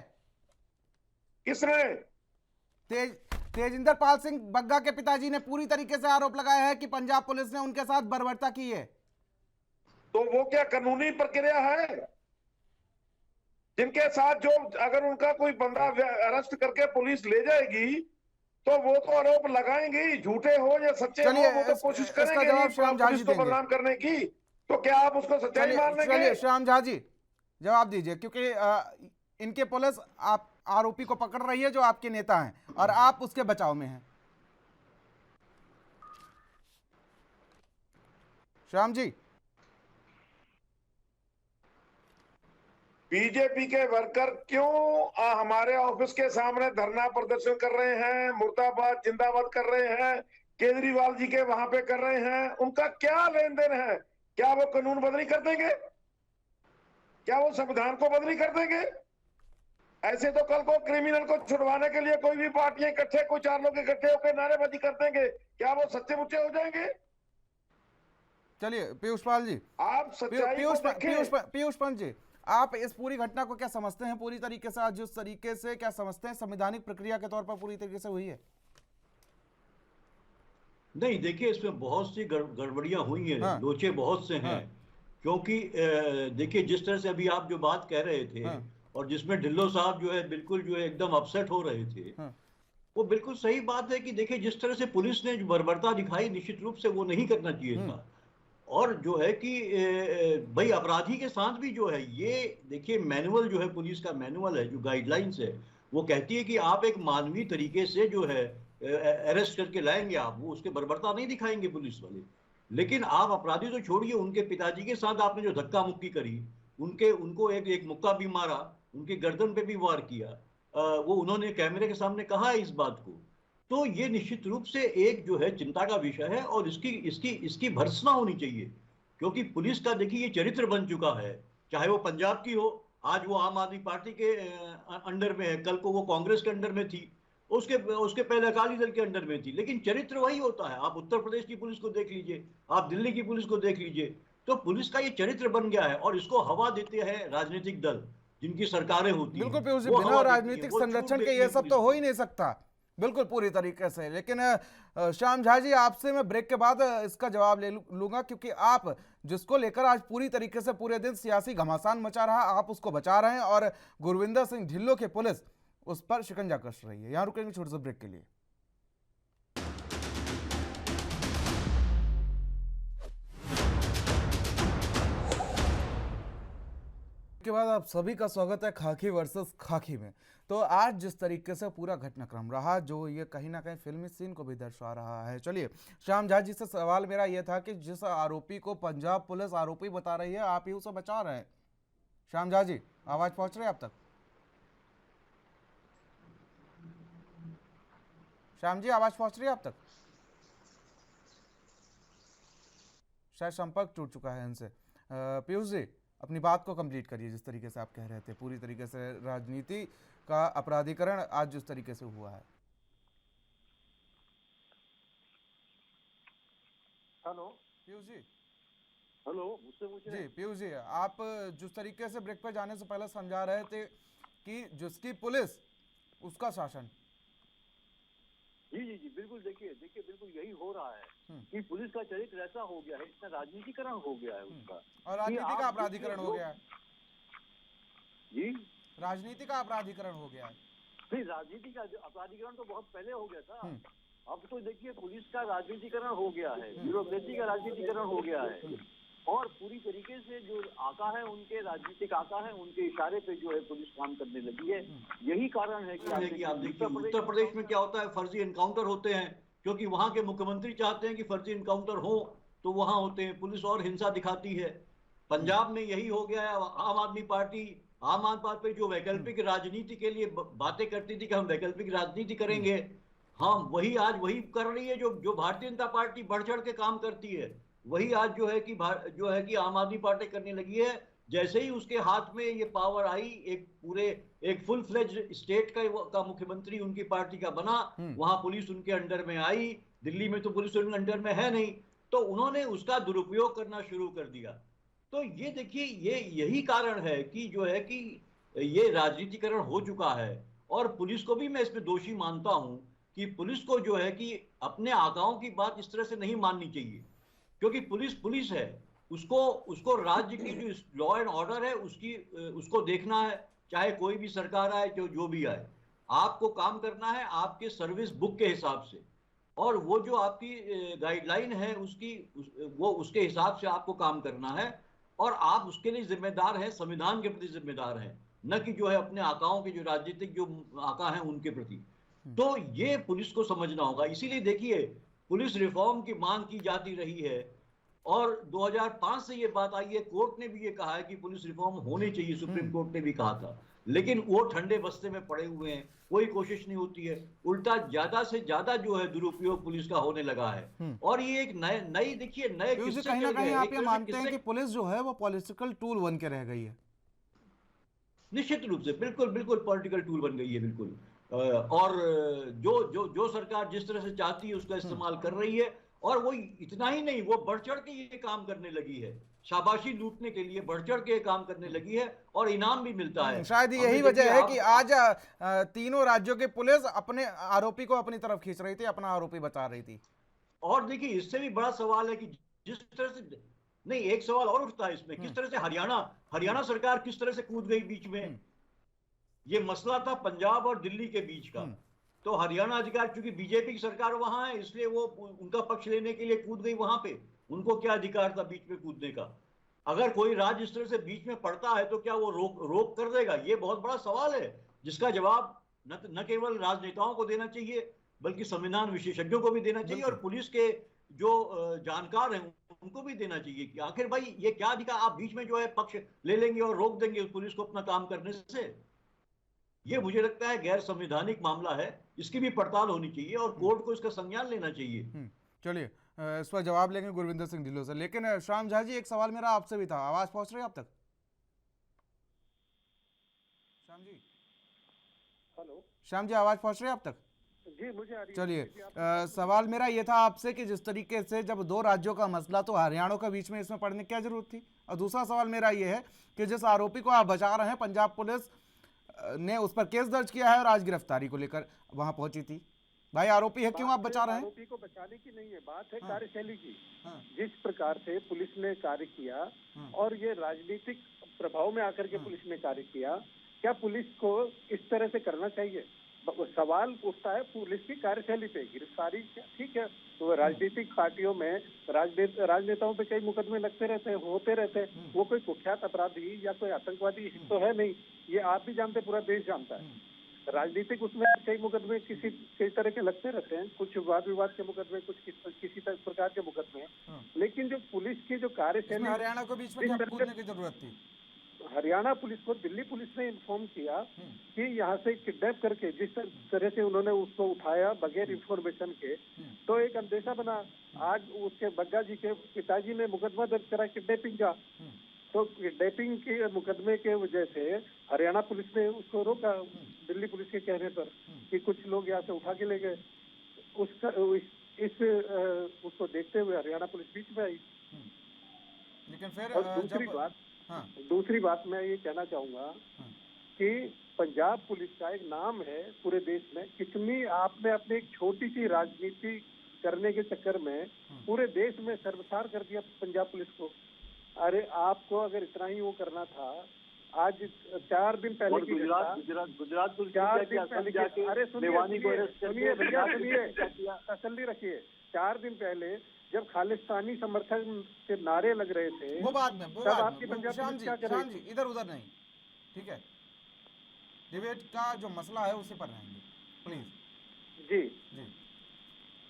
किसने? तेजिंदर पाल सिंह बग्गा के पिताजी ने पूरी तरीके से आरोप लगाया है कि पंजाब पुलिस ने उनके साथ बर्बरता की है। तो वो क्या कानूनी प्रक्रिया है जिनके साथ जो, अगर उनका कोई बंदा अरेस्ट करके पुलिस ले जाएगी तो वो तो आरोप लगाएंगे ही, झूठे हो या सच्चे हो, वो तो कोशिश करेंगे ही पुलिस को बदनाम करने की। तो क्या आप उसको सच्चाई मान लेंगे? चलिए श्याम झा जी जवाब दीजिए, क्योंकि इनके पुलिस आप आरोपी को पकड़ रही है जो आपके नेता हैं और आप उसके बचाव में हैं। श्याम जी, बीजेपी के वर्कर क्यों हमारे ऑफिस के सामने धरना प्रदर्शन कर रहे हैं, मुर्दाबाद जिंदाबाद कर रहे हैं, केजरीवाल जी के वहां पे कर रहे हैं? उनका क्या लेन देन है? क्या वो कानून बदली कर देंगे? क्या वो संविधान को बदली कर देंगे? ऐसे तो कल को क्रिमिनल को छुड़वाने के लिए कोई भी पार्टियां इकट्ठे, कोई 4 लोग इकट्ठे होकर नारेबाजी कर देंगे, क्या वो सच्चे मुच्चे हो जाएंगे? चलिए पीयूष पाल जी, आप सच्चाई को देखें। पीयूष पंत जी, आप इस पूरी घटना को क्या समझते हैं? पूरी तरीके से आज जिस तरीके से क्या समझते हैं संवैधानिक प्रक्रिया के तौर पर पूरी तरीके से हुई है? नहीं, देखिए इसमें बहुत सी गड़बड़ियां हुई हैं। हाँ। लोचे बहुत से हैं। क्योंकि देखिए जिस तरह से अभी आप जो बात कह रहे थे और जिसमें ढिल्लो साहब जो है बिल्कुल जो है एकदम अपसेट हो रहे थे, वो बिल्कुल सही बात है कि देखिए जिस तरह से पुलिस ने जो बर्बरता दिखाई, निश्चित रूप से वो नहीं करना चाहिए था। और जो है कि भाई अपराधी के साथ भी जो है ये देखिए मैनुअल जो है, पुलिस का मैनुअल है, जो गाइडलाइंस है, वो कहती है कि आप एक मानवीय तरीके से जो है अरेस्ट करके लाएंगे आप, वो उसके बर्बरता नहीं दिखाएंगे पुलिस वाले। लेकिन आप अपराधी तो छोड़िए, उनके पिताजी के साथ आपने जो धक्का मुक्की करी, उनको एक मुक्का भी मारा, उनके गर्दन पे भी वार किया, वो उन्होंने कैमरे के सामने कहा है इस बात को। तो ये निश्चित रूप से एक जो है चिंता का विषय है और इसकी भर्त्सना होनी चाहिए। क्योंकि पुलिस का देखिए ये चरित्र बन चुका है, चाहे वो पंजाब की हो, आज वो आम आदमी पार्टी के अंडर में है, कल को वो कांग्रेस के अंडर में थी, उसके पहले अकाली दल के अंडर में थी, लेकिन चरित्र वही होता है। आप उत्तर प्रदेश की पुलिस को देख लीजिए, आप दिल्ली की पुलिस को देख लीजिए, तो पुलिस का ये चरित्र बन गया है और इसको हवा देते हैं राजनीतिक दल, जिनकी सरकारें होती हैं। बिल्कुल, बिना राजनीतिक संरक्षण के ये सब तो हो ही नहीं सकता, बिल्कुल पूरी तरीके से। लेकिन श्याम झा जी, आपसे मैं ब्रेक के बाद इसका जवाब ले लूंगा, क्योंकि आप जिसको लेकर आज पूरी तरीके से पूरे दिन सियासी घमासान मचा रहा, आप उसको बचा रहे हैं और गुरविंदर सिंह ढिल्लो की पुलिस उस पर शिकंजा कस रही है। यहां रुकेंगे छोटे से ब्रेक के लिए। के बाद आप सभी का स्वागत है खाकी वर्सेस खाकी में। तो आज जिस तरीके से पूरा घटनाक्रम रहा, जो ये कहीं ना कहीं फिल्मी सीन को भी दर्शा रहा है। चलिए श्याम झा जी से सवाल मेरा ये था कि जिस आरोपी को पंजाब पुलिस आरोपी बता रही है, आप ही उसे बचा रहे हैं। श्याम झा जी, आवाज पहुंच रही है आप तक? श्याम जी, आवाज पहुंच रही है आप तक? शायद संपर्क टूट चुका है इनसे। पीयूष जी, अपनी बात को कंप्लीट करिए। जिस तरीके से आप कह रहे थे, पूरी तरीके से राजनीति का अपराधीकरण आज जिस तरीके से हुआ है। हेलो पीयूष जी। हेलो, मुझसे पूछ रहे जी पीयूष जी, आप जिस तरीके से ब्रेक पर जाने से पहले समझा रहे थे कि जिसकी पुलिस उसका शासन। जी जी जी, बिल्कुल। देखिए बिल्कुल यही हो रहा है कि पुलिस का चरित्र ऐसा हो गया है, इतना राजनीतिकरण हो गया है उसका, और राजनीति का अपराधीकरण हो गया है। जी, राजनीति का अपराधीकरण हो गया है। नहीं, राजनीति का अपराधीकरण तो बहुत पहले हो गया था। अब तो देखिए पुलिस का राजनीतिकरण हो गया है, ब्यूरोक्रेसी का राजनीतिकरण हो गया है, और पूरी तरीके से जो आका है उनके राजनीतिक आका है उनके इशारे पे जो है पुलिस काम करने लगी है। यही कारण है कि आप देखिए उत्तर प्रदेश में क्या होता है, फर्जी एनकाउंटर होते हैं, क्योंकि वहां के मुख्यमंत्री चाहते हैं कि फर्जी एनकाउंटर हो तो वहां होते हैं, पुलिस और हिंसा दिखाती है। पंजाब में यही हो गया है। आम आदमी पार्टी जो वैकल्पिक राजनीति के लिए बातें करती थी कि हम वैकल्पिक राजनीति करेंगे, हाँ वही आज वही कर रही है जो भारतीय जनता पार्टी बढ़ चढ़ के काम करती है, वही आज जो है कि आम आदमी पार्टी करने लगी है। जैसे ही उसके हाथ में ये पावर आई, एक फुल फ्लेज स्टेट का मुख्यमंत्री उनकी पार्टी का बना, वहां पुलिस उनके अंडर में आई। दिल्ली में तो पुलिस उनके अंडर में है नहीं, तो उन्होंने उसका दुरुपयोग करना शुरू कर दिया। तो ये देखिए यही कारण है कि जो है कि ये राजनीतिकरण हो चुका है। और पुलिस को भी मैं इसमें दोषी मानता हूं कि पुलिस को जो है कि अपने आकाओं की बात इस तरह से नहीं माननी चाहिए, क्योंकि पुलिस है, उसको राज्य की जो लॉ एंड ऑर्डर है उसको देखना है, चाहे कोई भी सरकार आए, जो भी आए, आपको काम करना है आपके सर्विस बुक के हिसाब से, और वो जो आपकी गाइडलाइन है उसके हिसाब से आपको काम करना है, और आप उसके लिए जिम्मेदार हैं, संविधान के प्रति जिम्मेदार हैं, न कि जो है अपने आकाओं के जो राजनीतिक जो आका हैं उनके प्रति। तो ये पुलिस को समझना होगा। इसीलिए देखिए पुलिस रिफॉर्म की मांग की जाती रही है, और 2005 से ये बात आई है, कोर्ट ने भी ये कहा है कि पुलिस रिफॉर्म होनी चाहिए, सुप्रीम कोर्ट ने भी कहा था, लेकिन वो ठंडे बस्ते में पड़े हुए हैं, कोई कोशिश नहीं होती है, उल्टा ज्यादा से ज्यादा जो है दुरुपयोग पुलिस का होने लगा है। और ये एक नए देखिए नए किस्से कहीं ना कहीं आप ये मानते हैं कि पुलिस जो है वो पॉलिटिकल टूल बन के रह गई है? निश्चित रूप से बिल्कुल पॉलिटिकल टूल बन गई है, बिल्कुल। और जो सरकार जिस तरह से चाहती है उसका इस्तेमाल कर रही है, और वो इतना ही नहीं, वो बढ़ चढ़ के ये काम करने लगी है, शाबाशी लूटने के लिए बढ़ चढ़ के काम करने लगी है, और इनाम भी मिलता है। शायद यही वजह है कि आज तीनों राज्यों की पुलिस अपने आरोपी को अपनी तरफ खींच रही थी, अपना आरोपी बचा रही थी। और देखिए इससे भी बड़ा सवाल है कि जिस तरह से, नहीं एक सवाल और उठता है इसमें, किस तरह से हरियाणा सरकार किस तरह से कूद गई बीच में। ये मसला था पंजाब और दिल्ली के बीच का, तो हरियाणा अधिकार, क्योंकि बीजेपी की सरकार वहां है, इसलिए वो उनका पक्ष लेने के लिए कूद गई वहां पे। उनको क्या अधिकार था बीच में कूदने का? अगर कोई राज्य इस तरह से बीच में पड़ता है तो क्या वो रोक कर देगा? ये बहुत बड़ा सवाल है, जिसका जवाब न केवल राजनेताओं को देना चाहिए बल्कि संविधान विशेषज्ञों को भी देना चाहिए, और पुलिस के जो जानकार हैं उनको भी देना चाहिए कि आखिर भाई ये क्या अधिकार, आप बीच में जो है पक्ष ले लेंगे और रोक देंगे पुलिस को अपना काम करने से। ये मुझे लगता है गैर संवैधानिक मामला है, इसकी भी पड़ताल होनी चाहिए और कोर्ट को इसका संज्ञान लेना चाहिए। चलिए इस पर जवाब लेंगे गुरविंदर सिंह ढिल्लों से, लेकिन श्याम झा जी एक सवाल मेरा आपसे भी था, आवाज पहुंच रही है आप तक? श्याम जी, हेलो श्याम जी आवाज पहुंच रही है आप तक? जी मुझे आ रही है। चलिए सवाल मेरा ये था आपसे कि जिस तरीके से जब दो राज्यों का मसला, तो हरियाणा के बीच में इसमें पड़ने की क्या जरूरत थी? और दूसरा सवाल मेरा ये है कि जिस आरोपी को आप बचा रहे हैं, पंजाब पुलिस ने उस पर केस दर्ज किया है और आज गिरफ्तारी को लेकर वहां पहुंची थी, भाई आरोपी है, क्यों आप बचा रहे हैं? आरोपी को बचाने की नहीं है, बात है कार्यशैली की। जिस प्रकार से पुलिस ने कार्य किया और ये राजनीतिक प्रभाव में आकर के पुलिस ने कार्य किया, क्या पुलिस को इस तरह से करना चाहिए? सवाल उठता है पुलिस की कार्यशैली पे। गिरफ्तारी ठीक है, तो राजनीतिक पार्टियों में राजनेताओं पे कई मुकदमे लगते रहते हैं, होते रहते हैं, वो कोई कुख्यात अपराधी या कोई आतंकवादी तो है नहीं, ये आप भी जानते, पूरा देश जानता है। राजनीतिक उसमें कई मुकदमे कई तरह के लगते रहते हैं, कुछ वाद विवाद के मुकदमे, कुछ किसी प्रकार के मुकदमे, लेकिन जो पुलिस की जो कार्यशैली, हरियाणा को बीच में क्या कूदने की जरूरत थी? हरियाणा पुलिस को दिल्ली पुलिस ने इन्फॉर्म किया कि यहाँ से किडनैप करके जिस तरह से उन्होंने उसको उठाया बगैर इंफॉर्मेशन के, तो एक अंदेशा बना। आज उसके बग्गा जी के पिताजी ने मुकदमा दर्ज करा किडनैपिंग का, तो किडनैपिंग के मुकदमे के वजह से हरियाणा पुलिस ने उसको रोका दिल्ली पुलिस के कहने पर कि कुछ लोग यहाँ से उठा के ले गए। उसको देखते हुए हरियाणा पुलिस बीच में आई। लेकिन फिर दूसरी बात मैं ये कहना चाहूंगा कि पंजाब पुलिस का एक नाम है पूरे देश में, कितनी आपने अपनी एक छोटी सी राजनीति करने के चक्कर में पूरे देश में सर्वसार कर दिया पंजाब पुलिस को। अरे आपको अगर इतना ही वो करना था, आज 4 दिन पहले की गुजरात पुलिस 4 दिन पहले जाके अरे मेवानी को अरेस्ट सुनिए भैया सुनिए, तसल्ली रखिए। 4 दिन पहले जब खालिस्तानी समर्थन के नारे लग रहे थे, वो बाद में तब आपकी पंजाब पुलिस क्या कर रही थी? इधर उधर नहीं, ठीक है, डिबेट का जो मसला है उसी पर रहेंगे प्लीज। जी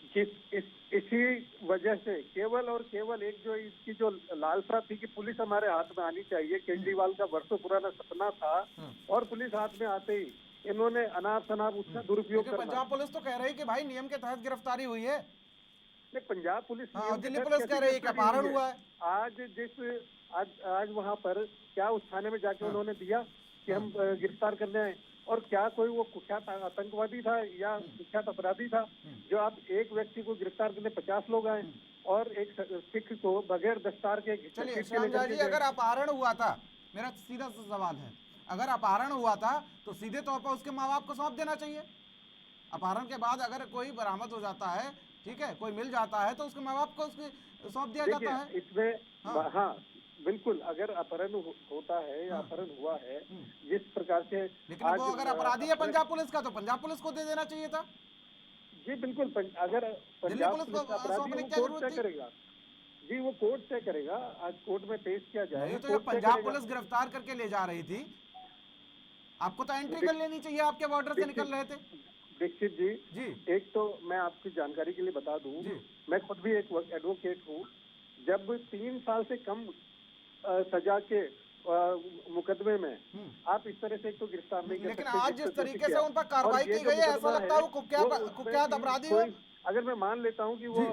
जी इसी वजह से केवल और केवल एक जो इसकी जो लालसा थी कि पुलिस हमारे हाथ में आनी चाहिए, केजरीवाल का वर्षों पुराना सपना था, और पुलिस हाथ में आते ही इन्होंने अनाप शनाप उसका दुरुपयोग लेकिन करना। पंजाब पुलिस तो कह रही है कि भाई नियम के तहत गिरफ्तारी हुई है। नहीं, पंजाब पुलिस हाँ, नियम के दिल्ली तहत पुलिस कैसे कह रही है कि गिरफ्तारी अपहरण हुई हुआ है। आज वहाँ पर क्या उस थाने में जाके उन्होंने दिया कि हम गिरफ्तार करने आए, और क्या कोई वो कुख्यात आतंकवादी था या कुख्यात अपराधी था जो आप एक व्यक्ति को गिरफ्तार करने 50 लोग आए और एक सिख को बगैर दस्तार के। चलिए श्यामजा जी, अगर अपहरण हुआ था, मेरा सीधा सा सवाल है, अगर अपहरण हुआ था तो सीधे तौर पर उसके माँ बाप को सौंप देना चाहिए। अपहरण के बाद अगर कोई बरामद हो जाता है, ठीक है, कोई मिल जाता है, तो उसके माँ बाप को उसके सौंप दिया जाता है। इसमें हाँ बिल्कुल, अगर अपहरण होता है या अपहरण हुआ है जिस प्रकार से, लेकिन वो अगर अपराधी है पंजाब पुलिस का, तो पंजाब पुलिस को दे देना चाहिए था। जी बिल्कुल, अगर पंजाब पुलिस का अपराधी है, वो कोर्ट तय करेगा। जी वो कोर्ट तय करेगा, आज कोर्ट में पेश किया जाएगा। तो पंजाब पुलिस गिरफ्तार करके ले जा रही थी, आपको तो एंट्री कर लेनी चाहिए, आपके बॉर्डर से निकल रहे थे। दीक्षित जी, एक तो मैं आपकी जानकारी के लिए बता दूं, मैं खुद भी एक एडवोकेट हूँ। जब 3 साल से कम सजा के मुकदमे में आप इस तरह से एक तो गिरफ्तार नहीं कर सकते। लेकिन आज जिस तरीके से उन पर कार्रवाई की गई है, ऐसा लगता है वो कुख्यात अपराधी हो। अगर मैं मान लेता हूँ कि वो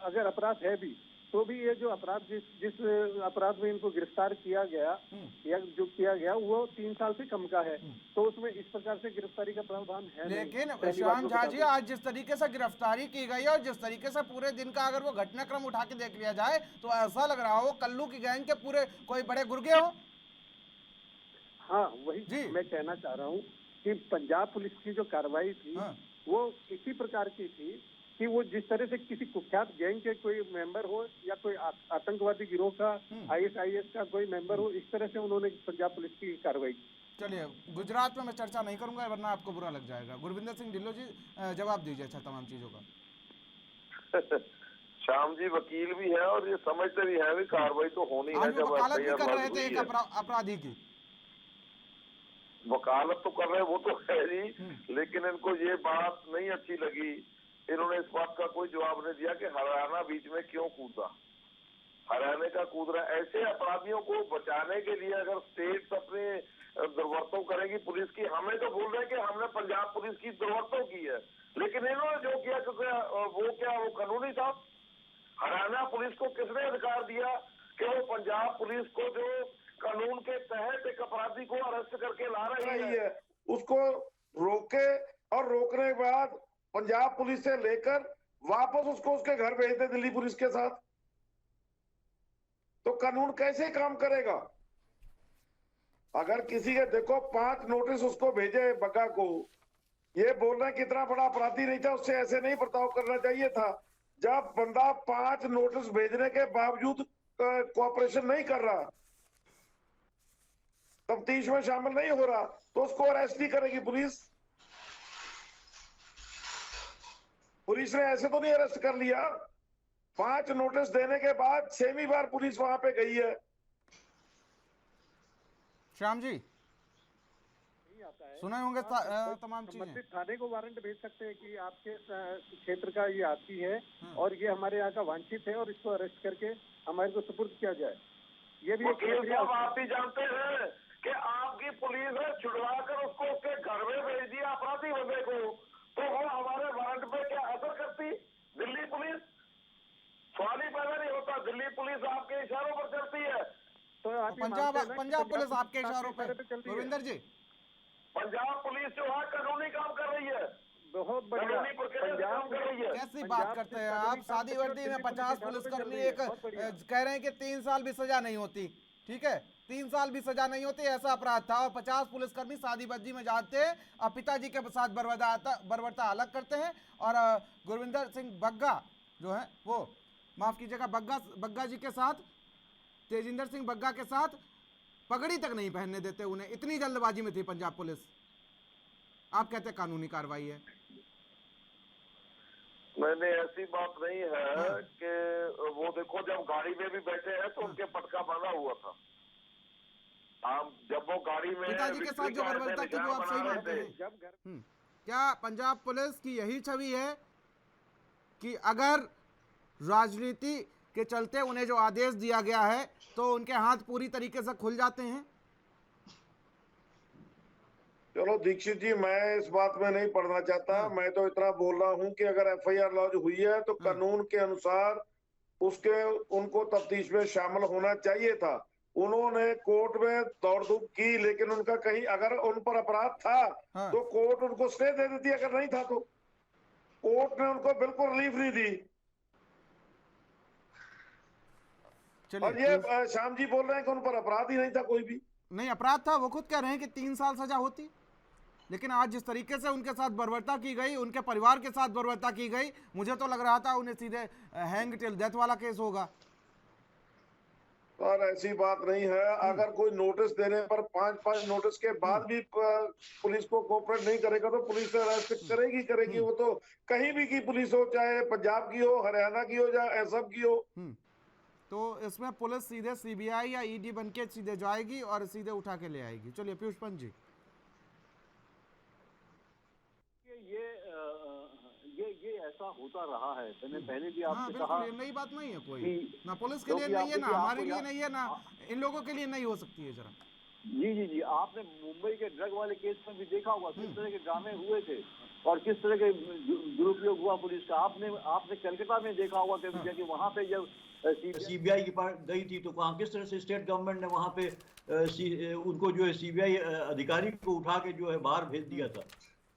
अगर अपराध है भी, तो भी ये जो अपराध जिस अपराध में इनको गिरफ्तार किया गया या जो किया गया वो 3 साल से कम का है, तो उसमें इस प्रकार से गिरफ्तारी का प्रावधान है। लेकिन श्याम झा जी, आज जिस तरीके से गिरफ्तारी की गई और जिस तरीके से पूरे दिन का अगर वो घटनाक्रम उठा के देख लिया जाए, तो ऐसा लग रहा हो कल्लू की गैंग के पूरे कोई बड़े गुर्गे हो। हाँ, वही मैं कहना चाह रहा हूँ कि पंजाब पुलिस की जो कार्रवाई थी वो इसी प्रकार की थी कि वो जिस तरह से किसी कुख्यात गैंग के कोई मेंबर हो या कोई आतंकवादी गिरोह का ISIS का कोई मेंबर हो, इस तरह से उन्होंने पंजाब पुलिस की कार्रवाई की। चलिए, गुजरात में मैं चर्चा नहीं करूंगा वरना आपको बुरा लग जाएगा। गुरविंदर सिंह ढिल्लों जी, जवाब दीजिए अच्छा तमाम चीजों का। श्याम जी वकील भी है और ये समझते भी है, कार्रवाई तो होनी है। जब वकालत भी कर रहे थे एक अपराधी की, वकालत तो कर रहे हैं, वो तो है जी, लेकिन इनको ये बात नहीं अच्छी लगी। इन्होंने इस बात का कोई जवाब नहीं दिया कि हरियाणा बीच में क्यों कूदा। हरियाणा का कूद रहा है। ऐसे अपराधियों को बचाने के लिए अगर स्टेट अपने दुर्वर्तों करेगी पुलिस की, हमें तो बोल रहे हैं कि हमने पंजाब पुलिस की दुर्वर्तों की है, लेकिन इन्होंने जो किया वो कानूनी था। हरियाणा पुलिस को किसने अधिकार दिया कि वो पंजाब पुलिस को जो कानून के तहत एक अपराधी को अरेस्ट करके ला रही है उसको रोके, और रोकने के बाद पंजाब पुलिस से लेकर वापस उसको उसके घर भेज दे दिल्ली पुलिस के साथ, तो कानून कैसे काम करेगा? अगर किसी के देखो 5 नोटिस उसको भेजे बग्गा को, ये बोल रहे हैं कितना बड़ा अपराधी नहीं था, उससे ऐसे नहीं बर्ताव करना चाहिए था। जब बंदा 5 नोटिस भेजने के बावजूद कोऑपरेशन नहीं कर रहा, तफ्तीश में शामिल नहीं हो रहा, तो उसको अरेस्ट नहीं करेगी पुलिस। पुलिस ने ऐसे तो नहीं अरेस्ट कर लिया। 5 नोटिस देने के बाद 6वीं बार पुलिस वहां पे गई है। श्याम जी सुने होंगे तमाम चीजें। थाने को वारंट भेज सकते हैं कि आपके क्षेत्र का ये आदमी है और ये हमारे यहाँ का वांछित है और इसको अरेस्ट करके हमारे को सुपुर्द किया जाए। ये भी आप ही जानते हैं कि आपकी पुलिस है छुड़वा कर उसको उसके घर में भेज दिया अपराधी बंदे को, तो वो हमारे वारंट पे क्या असर करती? दिल्ली पुलिस सवाल ही पैदा नहीं होता। दिल्ली पुलिस आपके इशारों पर चलती है, तो पंजाब पुलिस आपके इशारों पर। गुरविंदर जी, पंजाब पुलिस जो है कानूनी काम कर रही है, बहुत बढ़िया पंजाब कर रही है। कैसी बात करते हैं आप? शादी वर्दी में 50 पुलिसकर्मी एक कह रहे हैं कि 3 साल भी सजा नहीं होती। ठीक है, 3 साल भी सजा नहीं होती, ऐसा अपराध था। और 50 पुलिसकर्मी शादी वर्दी में जाते हैं और पिताजी के साथ बर्बरता अलग करते हैं। और गुरविंदर सिंह बग्गा जो है वो, माफ कीजिएगा, बग्गा जी के साथ, तेजिंदर सिंह बग्गा के साथ पगड़ी तक नहीं पहनने देते उन्हें, इतनी जल्दबाजी में थी पंजाब पुलिस। आप कहते कानूनी कार्रवाई है? नहीं, ऐसी बात नहीं है कि वो देखो, जब गाड़ी में भी बैठे हैं तो उनके पटका बना हुआ था। आप जब वो गाड़ी में पिताजी के साथ जो बर्बरता की वो आप सही मानते हैं? क्या पंजाब पुलिस की यही छवि है कि अगर राजनीति के चलते उन्हें जो आदेश दिया गया है तो उनके हाथ पूरी तरीके से खुल जाते हैं? चलो दीक्षित जी, मैं इस बात में नहीं पढ़ना चाहता। मैं तो इतना बोल रहा हूं कि अगर एफआईआर लॉन्च हुई है तो कानून के अनुसार उनको तफ्तीश में शामिल होना चाहिए था। उन्होंने कोर्ट में दौड़ धूप की, लेकिन उनका कहीं अगर उन पर अपराध था तो कोर्ट उनको स्टे दे देती, अगर नहीं था तो कोर्ट ने उनको बिल्कुल रिलीफ नहीं दी। और ये श्याम जी बोल रहे हैं कि उन पर अपराध ही नहीं था, कोई भी नहीं अपराध था। वो खुद कह रहे हैं कि 3 साल सजा होती, लेकिन आज जिस तरीके से उनके साथ बर्बरता की गई, उनके परिवार के साथ बर्बरता की गई, मुझे तो लग रहा था उन्हें सीधे हैंग टिल डेथ वाला केस होगा। और ऐसी बात नहीं है। अगर कोई नोटिस देने पर 5 नोटिस के बाद भी पुलिस को कोऑपरेट नहीं करेगा तो पुलिस अरेस्ट करेगी। वो तो कहीं भी की पुलिस हो, चाहे पंजाब की हो, हरियाणा की हो, या असम की हो। तो इसमें पुलिस सीधे सीबीआई या ईडी बनके सीधे जाएगी और सीधे उठा के ले आएगी। चलिए पीयूष पंत जी। ये ऐसा होता रहा है। मैंने पहले भी आपसे बिल्कुल, कहा, ये नई बात नहीं है कोई, ना पुलिस के लिए नहीं है, ना हमारे लिए नहीं है, ना इन लोगों के लिए नहीं हो सकती है। जरा जी, आपने मुंबई के ड्रग वाले केस में भी देखा होगा किस तरह के ड्रामे हुए थे और किस तरह के दुरुपयोग हुआ पुलिस का। आपने कलकत्ता में देखा होगा कि वहाँ पे जब सीबीआई की पार्ट गई थी तो वहाँ किस तरह से स्टेट गवर्नमेंट ने वहाँ पे उनको जो है सीबीआई अधिकारी को उठा के जो है बाहर भेज दिया था।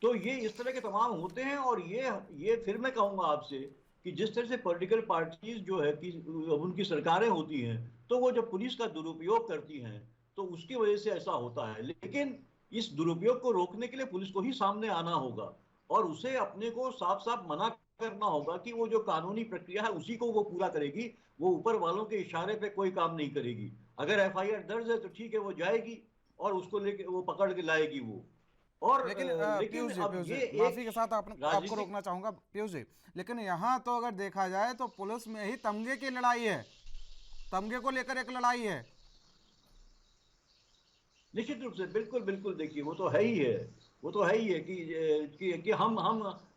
तो ये इस तरह के तमाम होते हैं। और ये फिर मैं कहूँगा आपसे कि जिस तरह से पॉलिटिकल पार्टीज जो है कि उनकी सरकारें होती हैं तो वो जब पुलिस का दुरुपयोग करती हैं तो उसकी वजह से ऐसा होता है। लेकिन इस दुरुपयोग को रोकने के लिए पुलिस को ही सामने आना होगा और उसे अपने को साफ साफ मना करना होगा कि वो जो कानूनी प्रक्रिया है उसी को वो पूरा करेगी। वो ऊपर वालों के इशारे पे कोई काम नहीं करेगी। अगर एफआईआर दर्ज है तो ठीक है, वो जाएगी और उसको लेके वो पकड़ के लाएगी वो। और लेकिन पीयूष जी, माफी के साथ आपको रोकना चाहूंगा पीयूष जी, लेकिन यहाँ तो अगर देखा जाए तो पुलिस में ही तमगे की लड़ाई है, तमगे को लेकर एक लड़ाई है। निश्चित रूप से, बिल्कुल देखिए वो तो है ही है कि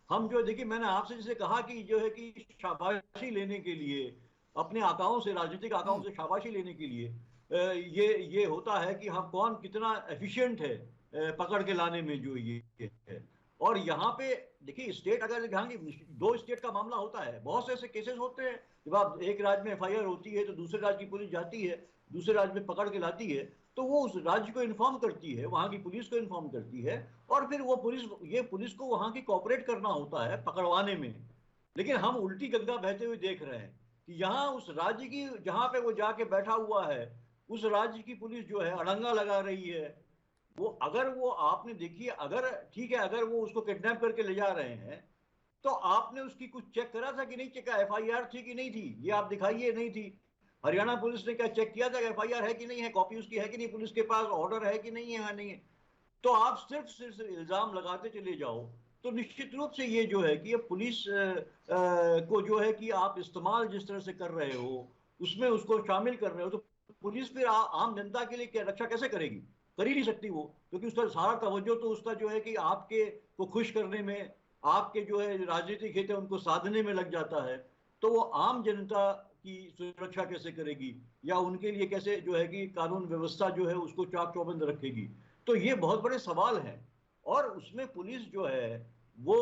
हम जो देखिए, मैंने आपसे जैसे कहा कि जो है कि शाबाशी लेने के लिए अपने आकाओं से, राजनीतिक आकाओं से शाबाशी लेने के लिए ये होता है कि हम कौन कितना एफिशिएंट है पकड़ के लाने में जो ये है। और यहाँ पे देखिए स्टेट, अगर यहाँ की 2 स्टेट का मामला होता है, बहुत से ऐसे केसेस होते हैं जब आप एक राज्य में एफआईआर होती है तो दूसरे राज्य की पुलिस जाती है, दूसरे राज्य में पकड़ के लाती है तो वो उस राज्य को इन्फॉर्म करती है, वहां की पुलिस को इन्फॉर्म करती है और फिर वो पुलिस को वहां की कोऑपरेट करना होता है पकड़वाने में। लेकिन हम उल्टी गंगा बहते हुए देख रहे हैं कि यहाँ उस राज्य की, जहां पे वो जाके बैठा हुआ है, उस राज्य की पुलिस जो है अड़ंगा लगा रही है। अगर वो आपने देखिए, अगर ठीक है, अगर वो उसको किडनैप करके ले जा रहे हैं तो आपने उसकी कुछ चेक करा था कि नहीं चेका, एफआईआर थी कि नहीं थी, ये आप दिखाइए। नहीं थी। हरियाणा पुलिस ने क्या चेक किया था एफआईआर है कि नहीं है, कॉपी उसकी है कि नहीं, पुलिस के पास ऑर्डर है कि नहीं है, नहीं है। तो आप सिर्फ इल्जाम लगाते चले जाओ तो निश्चित रूप से ये जो है कि ये पुलिस को जो है कि आप इस्तेमाल जिस तरह से कर रहे हो, उसमें उसको शामिल कर रहे हो, तो पुलिस फिर आम जनता के लिए क्या रक्षा कैसे करेगी? कर ही नहीं सकती वो, क्योंकि उसका सारा तवज्जो तो उसका जो है कि आपके को खुश करने में, आपके जो है राजनीतिक हित है उनको साधने में लग जाता है। तो वो आम जनता की सुरक्षा कैसे करेगी या उनके लिए कैसे जो है कि कानून व्यवस्था जो है उसको चाक चौबंद रखेगी? तो ये बहुत बड़े सवाल हैं। और उसमें पुलिस जो है वो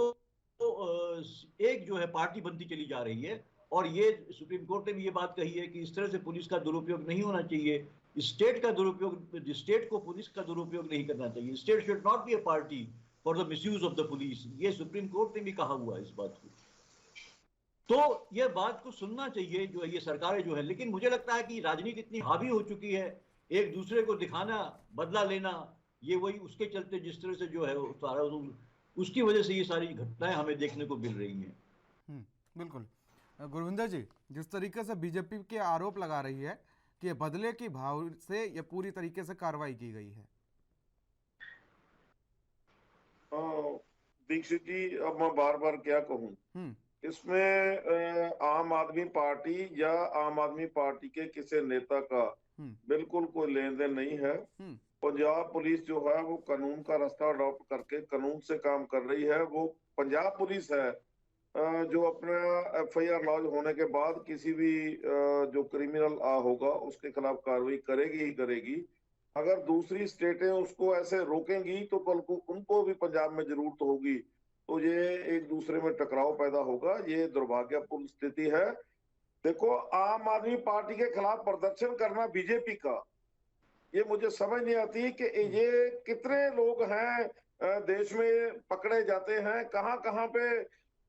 एक जो है पार्टी बनती चली जा रही है। और ये सुप्रीम कोर्ट ने भी ये बात कही है कि इस तरह से पुलिस का दुरुपयोग नहीं होना चाहिए, स्टेट का दुरुपयोग, स्टेट को पुलिस का दुरुपयोग नहीं करना चाहिए। State should not be a party for the misuse of the police. ये सुप्रीम कोर्ट ने भी कहा हुआ है इस बात को। तो ये बात को सुनना चाहिए जो है ये सरकारें जो है। लेकिन मुझे लगता है कि राजनीति इतनी हावी हो चुकी है, एक दूसरे को दिखाना, बदला लेना, ये वही उसके चलते जिस तरह से जो है सारा उसकी वजह से ये सारी घटनाएं हमें देखने को मिल रही हैं। बिल्कुल। गुरविंदर जी, जिस तरीके से बीजेपी के आरोप लगा रही है कि बदले की भाव से ये पूरी तरीके से कार्रवाई की गई है? दीक्षित जी, अब मैं बार बार क्या कहूं, इसमें आम आदमी पार्टी या आम आदमी पार्टी के किसी नेता का बिल्कुल कोई लेन देन नहीं है। पंजाब पुलिस जो है वो कानून का रास्ता अडॉप्ट करके कानून से काम कर रही है। वो पंजाब पुलिस है जो अपना एफआईआर लॉन्च होने के बाद किसी भी जो क्रिमिनल होगा उसके खिलाफ कार्रवाई करेगी ही करेगी। अगर दूसरी स्टेटें उसको ऐसे रोकेंगी तो कल को उनको भी पंजाब में जरूरत होगी, तो ये एक दूसरे में टकराव पैदा होगा। ये दुर्भाग्यपूर्ण स्थिति है। देखो, आम आदमी पार्टी के खिलाफ प्रदर्शन करना बीजेपी का, ये मुझे समझ नहीं आती कि ये कितने लोग हैं देश में पकड़े जाते हैं, कहां कहां पे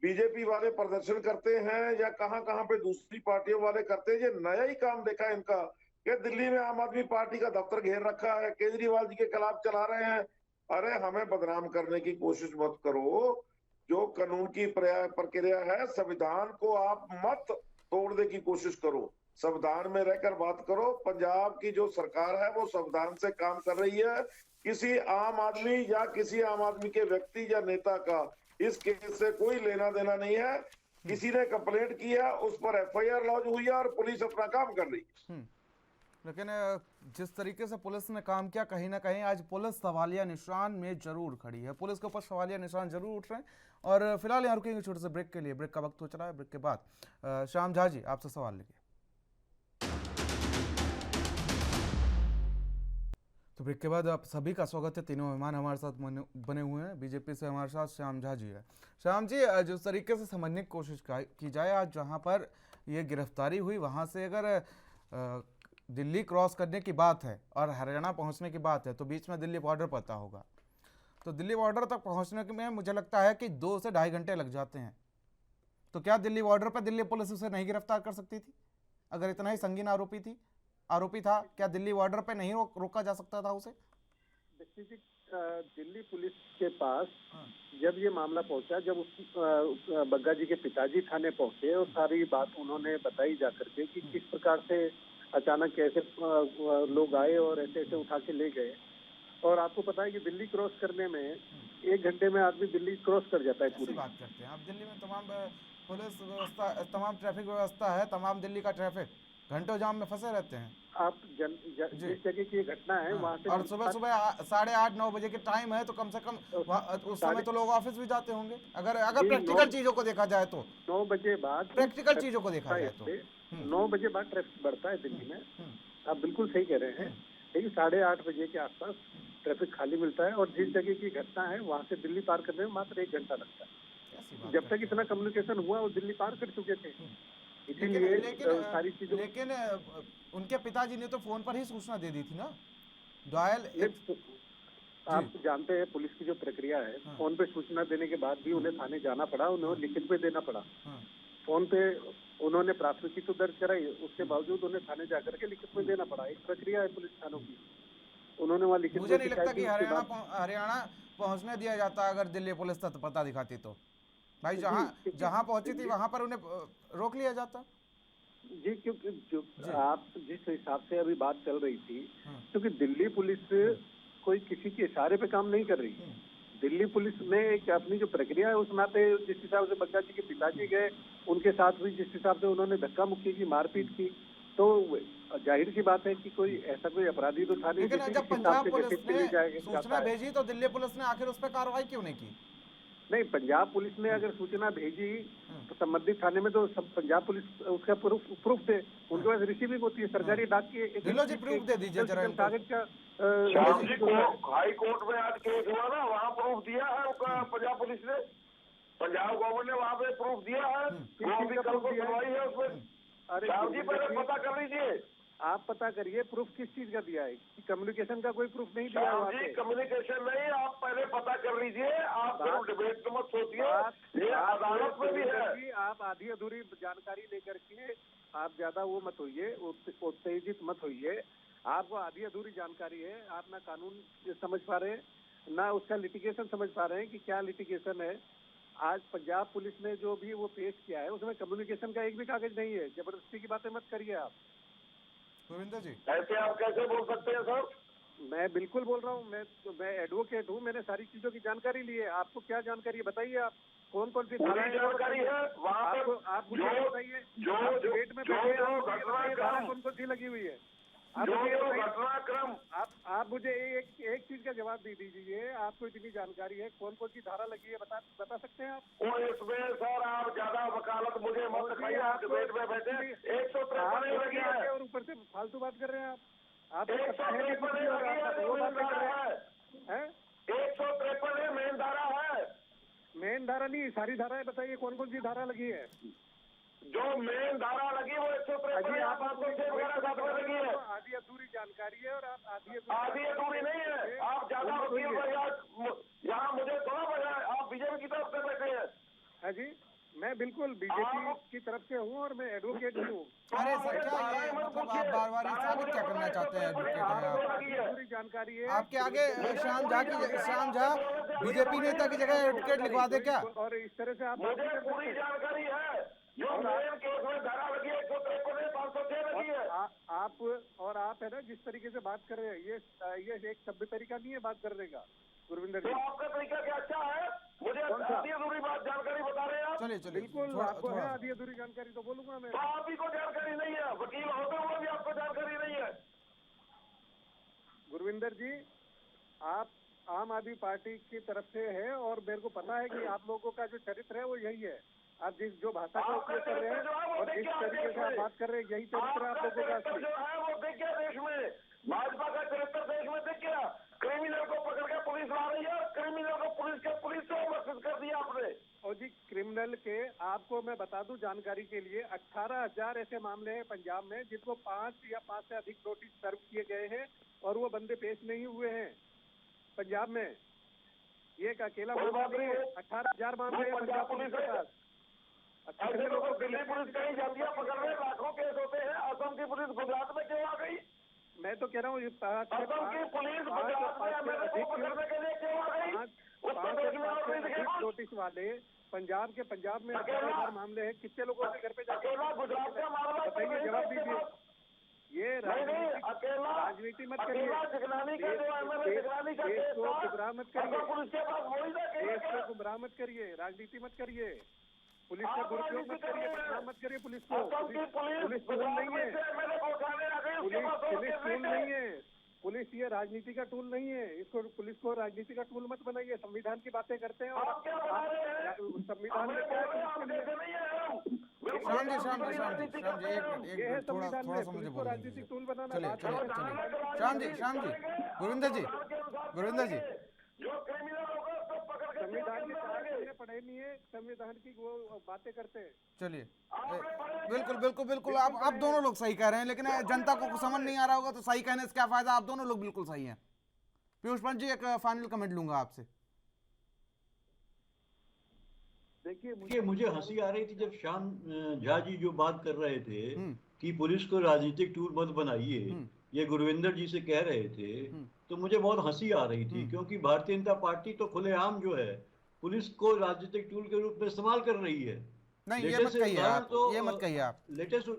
बीजेपी वाले प्रदर्शन करते हैं या कहां कहां पे दूसरी पार्टियों वाले करते हैं। ये नया ही काम देखा है इनका कि दिल्ली में आम आदमी पार्टी का दफ्तर घेर रखा है, केजरीवाल जी के खिलाफ चला रहे हैं। अरे हमें बदनाम करने की कोशिश मत करो। जो कानून की प्रक्रिया है, संविधान को आप मत तोड़ने की कोशिश करो, संविधान में रहकर बात करो। पंजाब की जो सरकार है वो संविधान से काम कर रही है। किसी आम आदमी या किसी आम आदमी के व्यक्ति या नेता का इस केस से कोई लेना देना नहीं है। किसी ने कंप्लेंट किया, उस पर एफआईआर लॉन्च हुई है और पुलिस अपना काम कर रही है। लेकिन जिस तरीके से पुलिस ने काम किया, कहीं ना कहीं आज पुलिस सवालिया निशान में जरूर खड़ी है, पुलिस के ऊपर सवालिया निशान जरूर उठ रहे हैं। और फिलहाल यहाँ रुकेंगे छोटे से ब्रेक के लिए। ब्रेक का वक्त हो चला है। ब्रेक के बाद श्याम झा जी आपसे सवाल लेंगे। तो ब्रेक के बाद आप सभी का स्वागत है। तीनों मेहमान हमारे साथ बने हुए हैं। बीजेपी से हमारे साथ श्याम झा जी है। श्याम जी, जिस तरीके से समझने की कोशिश की जाए, आज जहां पर ये गिरफ्तारी हुई वहां से अगर दिल्ली क्रॉस करने की बात है और हरियाणा पहुंचने की बात है तो बीच में दिल्ली बॉर्डर पड़ता होगा। तो दिल्ली बॉर्डर तक पहुंचने में मुझे लगता है कि 2 से ढाई घंटे लग जाते हैं। तो क्या दिल्ली बॉर्डर पर दिल्ली पुलिस उसे नहीं गिरफ्तार कर सकती थी? अगर इतना ही संगीन आरोपी था, क्या दिल्ली बॉर्डर पे नहीं रोका जा सकता था उसे? दिल्ली पुलिस के पास जब ये मामला पहुंचा, जब उस बग्गा जी के पिताजी थाने पहुंचे और सारी बात उन्होंने बताई जाकर के कि किस प्रकार से अचानक कैसे लोग आए और ऐसे ऐसे उठा के ले गए। और आपको पता है कि दिल्ली क्रॉस करने में 1 घंटे में आदमी दिल्ली क्रॉस कर जाता है। पूरी बात करते हैं आप, दिल्ली में तमाम पुलिस व्यवस्था, तमाम ट्रैफिक व्यवस्था है, तमाम दिल्ली का ट्रैफिक घंटों जाम में फंसे रहते हैं। आप जिस जगह की ये घटना है वहाँ से, और सुबह 8:30-9 बजे के टाइम है तो कम से कम उस समय तो लोग ऑफिस भी जाते होंगे। अगर प्रैक्टिकल चीजों को देखा जाए तो 9 बजे बाद प्रैक्टिकल चीजों को देखा जाए तो 9 बजे बाद ट्रैफिक बढ़ता है दिल्ली में। आप बिल्कुल सही कह रहे हैं। लेकिन 8:30 बजे के आसपास ट्रैफिक खाली मिलता है और जिस जगह की घटना है वहाँ से दिल्ली पार करने में मात्र 1 घंटा लगता है। जब तक इतना कम्युनिकेशन हुआ वो दिल्ली पार कर चुके थे। इसीलिए सारी चीजें। लेकिन उनके पिताजी ने तो फोन पर ही सूचना दे दी थी ना, डायल। आप जानते हैं पुलिस की जो प्रक्रिया है, फोन पे सूचना देने के बाद भी उन्हें थाने जाना पड़ा, उन्हें लिखित में देना पड़ा। फोन पे उन्होंने प्राथमिकी तो दर्ज कराई, उसके बावजूद उन्हें थाने जाकर के लिखित में देना पड़ा। एक प्रक्रिया है पुलिस थानों की। उन्होंने वहाँ लिखित। मुझे नहीं लगता कि हरियाणा पहुंचने दिया जाता अगर दिल्ली पुलिस तक पता दिखाती तो। भाई जहाँ पहुंची थी वहां पर उन्हें रोक लिया जाता। जी, क्योंकि आप जिस हिसाब से अभी बात चल रही थी, क्योंकि दिल्ली पुलिस कोई किसी के इशारे पे काम नहीं कर रही। दिल्ली पुलिस ने एक अपनी जो प्रक्रिया है उस नाते जिस हिसाब से बग्गा जी के पिताजी गए, उनके साथ भी जिस हिसाब से उन्होंने धक्का मुक्की की, मारपीट की, तो जाहिर सी बात है कि कोई ऐसा कोई अपराधी तो था नहीं। लेकिन जब पंजाब पुलिस ने सूचना भेजी तो दिल्ली पुलिस ने आखिर उस पर कार्रवाई क्यों नहीं की? नहीं, पंजाब पुलिस ने अगर सूचना भेजी तो संबंधित थाने में तो पंजाब पुलिस उसका प्रूफ थे, उनके पास रिसीविंग होती है सरकारी डाक की। प्रूफ दे दीजिए जरा। कागज का हाई कोर्ट में आज केस हुआ ना, वहाँ प्रूफ दिया है पंजाब पुलिस ने, पंजाब गवर्नमेंट ने वहाँ पे प्रूफ दिया है। कल को सुनवाई है उसमें। अरे जी, पहले पता कर लीजिए। आप पता करिए प्रूफ किस चीज का दिया है। कम्युनिकेशन का कोई प्रूफ नहीं दिया वहाँ पे। कम्युनिकेशन नहीं, आप पहले पता कर लीजिए। आप डिबेट तो मत सोचिए, ये अदालत में भी है। आप आधी अधूरी जानकारी लेकर के आप ज्यादा वो मत होइए, उत्तेजित मत होइए। आपको आधी अधूरी जानकारी है, आप ना कानून समझ पा रहे हैं ना उसका लिटिगेशन समझ पा रहे हैं कि क्या लिटिगेशन है। आज पंजाब पुलिस ने जो भी वो पेश किया है उसमें कम्युनिकेशन का एक भी कागज नहीं है। जबरदस्ती की बातें मत करिए आप। गोविंदा जी, ऐसे आप कैसे बोल सकते हैं सर? मैं बिल्कुल बोल रहा हूँ, मैं एडवोकेट हूँ, मैंने सारी चीजों की जानकारी ली है। आपको क्या जानकारी है बताइए, आप कौन कौन सी जानकारी है वहाँ पर? आप मुझे बताइए, जो डिबेट में बैठे हैं, कौन कौन सी लगी हुई है? आप घटनाक्रम, आप मुझे एक चीज का जवाब दे दीजिए, आपको इतनी जानकारी है, कौन कौन सी धारा लगी है बता सकते हैं आप? इसमें सर आप ज्यादा वकालत मुझे मत दिखाइए, आप डिबेट में बैठे 153 लगी है और ऊपर से फालतू बात कर रहे हैं आप 153 वो बात कर रहे हैं। 153 मेन धारा है, मेन धारा नहीं, सारी धाराएं बताइए कौन कौन सी धारा लगी है? जो मेन धारा लगी वो 153 लगी है। आधी अधूरी जानकारी है और आप आधी अधूरी नहीं है, आप ज्यादा यहाँ मुझे थोड़ा बजाय, आप बीजेपी की तरफ से बैठे हैं। हाँ जी, मैं बिल्कुल बीजेपी की तरफ से हूँ और मैं एडवोकेट हूँ। अरे सर क्या ये मतलब आप बार-बार ये साबित क्या करना चाहते हैं एडवोकेट हैं आप? पूरी जानकारी है आपके आगे श्याम झा बीजेपी नेता की जगह एडवोकेट लिखवा दे क्या? और इस तरह से आप मुझे पूरी जानकारी है, जो मेन केस में धारा लगी है 153 506 लगी है। आप है ना जिस तरीके से बात कर रहे हैं, ये एक सभ्य तरीका नहीं है बात करने का गुरविंदर जी। तो आपका तरीका क्या अच्छा है? मुझे आधी अधूरी बात जानकारी बता रहे हैं आप। चलिए बिल्कुल आपको है आधी अधूरी जानकारी तो बोलूंगा मैं। तो आप ही को जानकारी नहीं है, वकील होते हुए भी आपको जानकारी नहीं है। गुरविंदर जी, आप आम आदमी पार्टी की तरफ से है और मेरे को पता है कि आप लोगों का जो चरित्र है वो यही है। आप जो भाषा का उपयोग कर रहे हैं और जिस तरीके से आप बात कर रहे हैं, यही चरित्र आप लोगों का जो है वो देख गया देश में, भाजपा का चरित्र देश में देख गया। क्रिमिनल को पकड़ के पुलिस ला रही है, क्रिमिनल को पुलिस को मदद कर दिया आपने। और जी क्रिमिनल के आपको मैं बता दूं जानकारी के लिए, 18,000 ऐसे मामले हैं पंजाब में जिनको 5 या 5 से अधिक नोटिस सर्व किए गए हैं और वो बंदे पेश नहीं हुए हैं पंजाब में। ये एक अकेला मामला नहीं है, 18,000 मामले हैं पंजाब पुलिस के पास। ऐसे लोगों को दिल्ली पुलिस कहीं जाती है पकड़ने, लाखों केस होते हैं। असम की पुलिस गुजरात में क्यों आ गई? मैं तो कह रहा हूँ असम की पुलिस गुजरात में एमएलए को पकड़ने के लिए क्यों आ गई? 5 नोटिस वाले पंजाब में 18,000 मामले हैं। कितने लोगों के घर पे जाके गुजरात का मामला बताइए, जवाब दीजिए। ये राजनीति मत करिए, देश को गुमराह मत करिए, देश को गुमराह मत करिए, राजनीति मत करिए, पुलिस का दुरुपयोग मत करिए, बदनाम मत करिए पुलिस को। पुलिस टूल नहीं है, पुलिस टूल नहीं है, पुलिस ये राजनीति का टूल नहीं है। इसको पुलिस को राजनीति का टूल मत बनाइए। संविधान की बातें करते हैं और संविधान में क्या है? श्याम जी एक थोड़ा सा मुझे बोलिए। राजनीतिक टूल बनाना। चलिए श्याम जी गुरविंदर जी जो क्रिमिनल होगा उसको पकड़ के संविधान की पढ़े नहीं है, संविधान की वो बातें करते हैं। चलिए बिल्कुल आप दोनों लोग सही कह रहे हैं, लेकिन जनता को समझ नहीं आ रहा होगा तो सही कहने से क्या फायदा? आप दोनों लोग बिल्कुल सही हैं। पीयूष पंत जी एक फाइनल कमेंट लूंगा आपसे। देखिए मुझे हंसी आ रही थी जब श्याम झा जी जो बात कर रहे थे कि पुलिस को राजनीतिक टूल मत बनाइए, ये गुरविंदर जी से कह रहे थे, तो मुझे बहुत हंसी आ रही थी, क्योंकि भारतीय जनता पार्टी तो खुलेआम जो है पुलिस को राजनीतिक टूल के रूप में इस्तेमाल कर रही है। नहीं ये मत कहिए आप। लेटेस्ट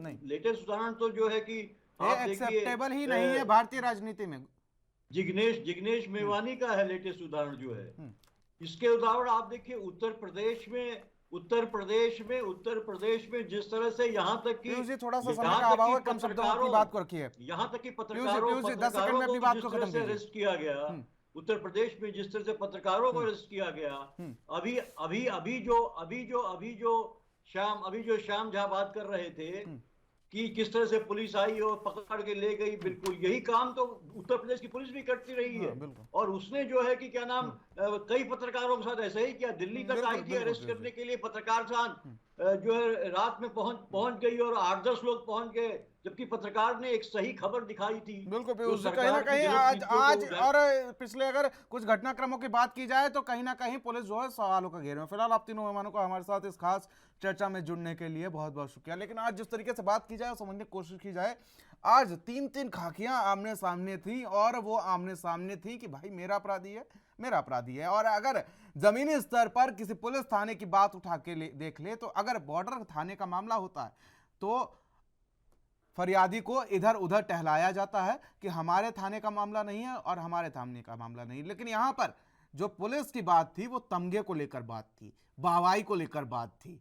उदाहरण तो जो है कि एक्सेप्टेबल ही नहीं है भारतीय राजनीति में। जिग्नेश मेवानी का है लेटेस्ट उदाहरण जो है। इसके उदाहरण आप देखिए उत्तर प्रदेश में जिस तरह से यहाँ तक कि थोड़ा सा समय का अभाव है, कम शब्दों में बात को रखिए। यहाँ तक कि पत्रकारों को जिस तरह से अरेस्ट किया गया, उत्तर प्रदेश में जिस तरह से पत्रकारों को अरेस्ट किया गया, अभी जो श्याम झा बात कर रहे थे कि किस तरह से पुलिस आई और पकड़ के ले गई, बिल्कुल यही काम तो उत्तर प्रदेश की पुलिस भी करती रही है। और उसने जो है कि क्या नाम कई पत्रकारों के साथ ऐसे ही किया, दिल्ली तक आई थी अरेस्ट करने के लिए, पत्रकार साहब जो है रात में पहुंच गई और 8-10 लोग पहुंच गए, जबकि पत्रकार ने एक सही खबर दिखाई थी। बिल्कुल कहीं ना कहीं आज और पिछले अगर कुछ घटनाक्रमों की बात की जाए तो कहीं ना कहीं पुलिस जो है सवालों का घेरे में। फिलहाल आप तीनों मेहमानों को हमारे साथ इस खास चर्चा में जुड़ने के लिए बहुत बहुत शुक्रिया। लेकिन आज जिस तरीके से बात की जाए और समझने की कोशिश की जाए, आज 3 खाकियां आमने सामने थी और वो आमने सामने थी कि भाई मेरा अपराधी है। और अगर जमीनी स्तर पर किसी पुलिस थाने की बात उठा के देख ले तो अगर बॉर्डर थाने का मामला होता है तो फरियादी को इधर उधर टहलाया जाता है कि हमारे थाने का मामला नहीं है और हमारे थाने का मामला नहीं। लेकिन यहां पर जो पुलिस की बात थी वो तमगे को लेकर बात थी, वाहवाही को लेकर बात थी,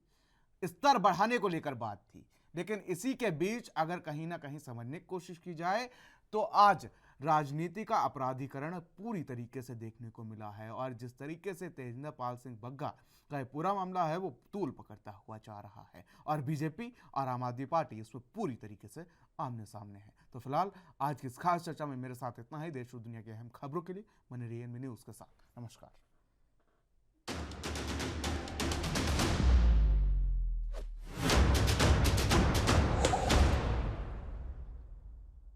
स्तर बढ़ाने को लेकर बात थी। लेकिन इसी के बीच अगर कहीं ना कहीं समझने की कोशिश की जाए तो आज राजनीति का अपराधीकरण पूरी तरीके से देखने को मिला है और जिस तरीके से तेजिंदर पाल सिंह बग्गा का ये पूरा मामला है वो तूल पकड़ता हुआ जा रहा है और बीजेपी और आम आदमी पार्टी इसमें पूरी तरीके से आमने सामने है। तो फिलहाल आज की इस खास चर्चा में मेरे साथ इतना ही। देश और दुनिया की अहम खबरों के लिए बने रहिए एनबी न्यूज़ के साथ। नमस्कार।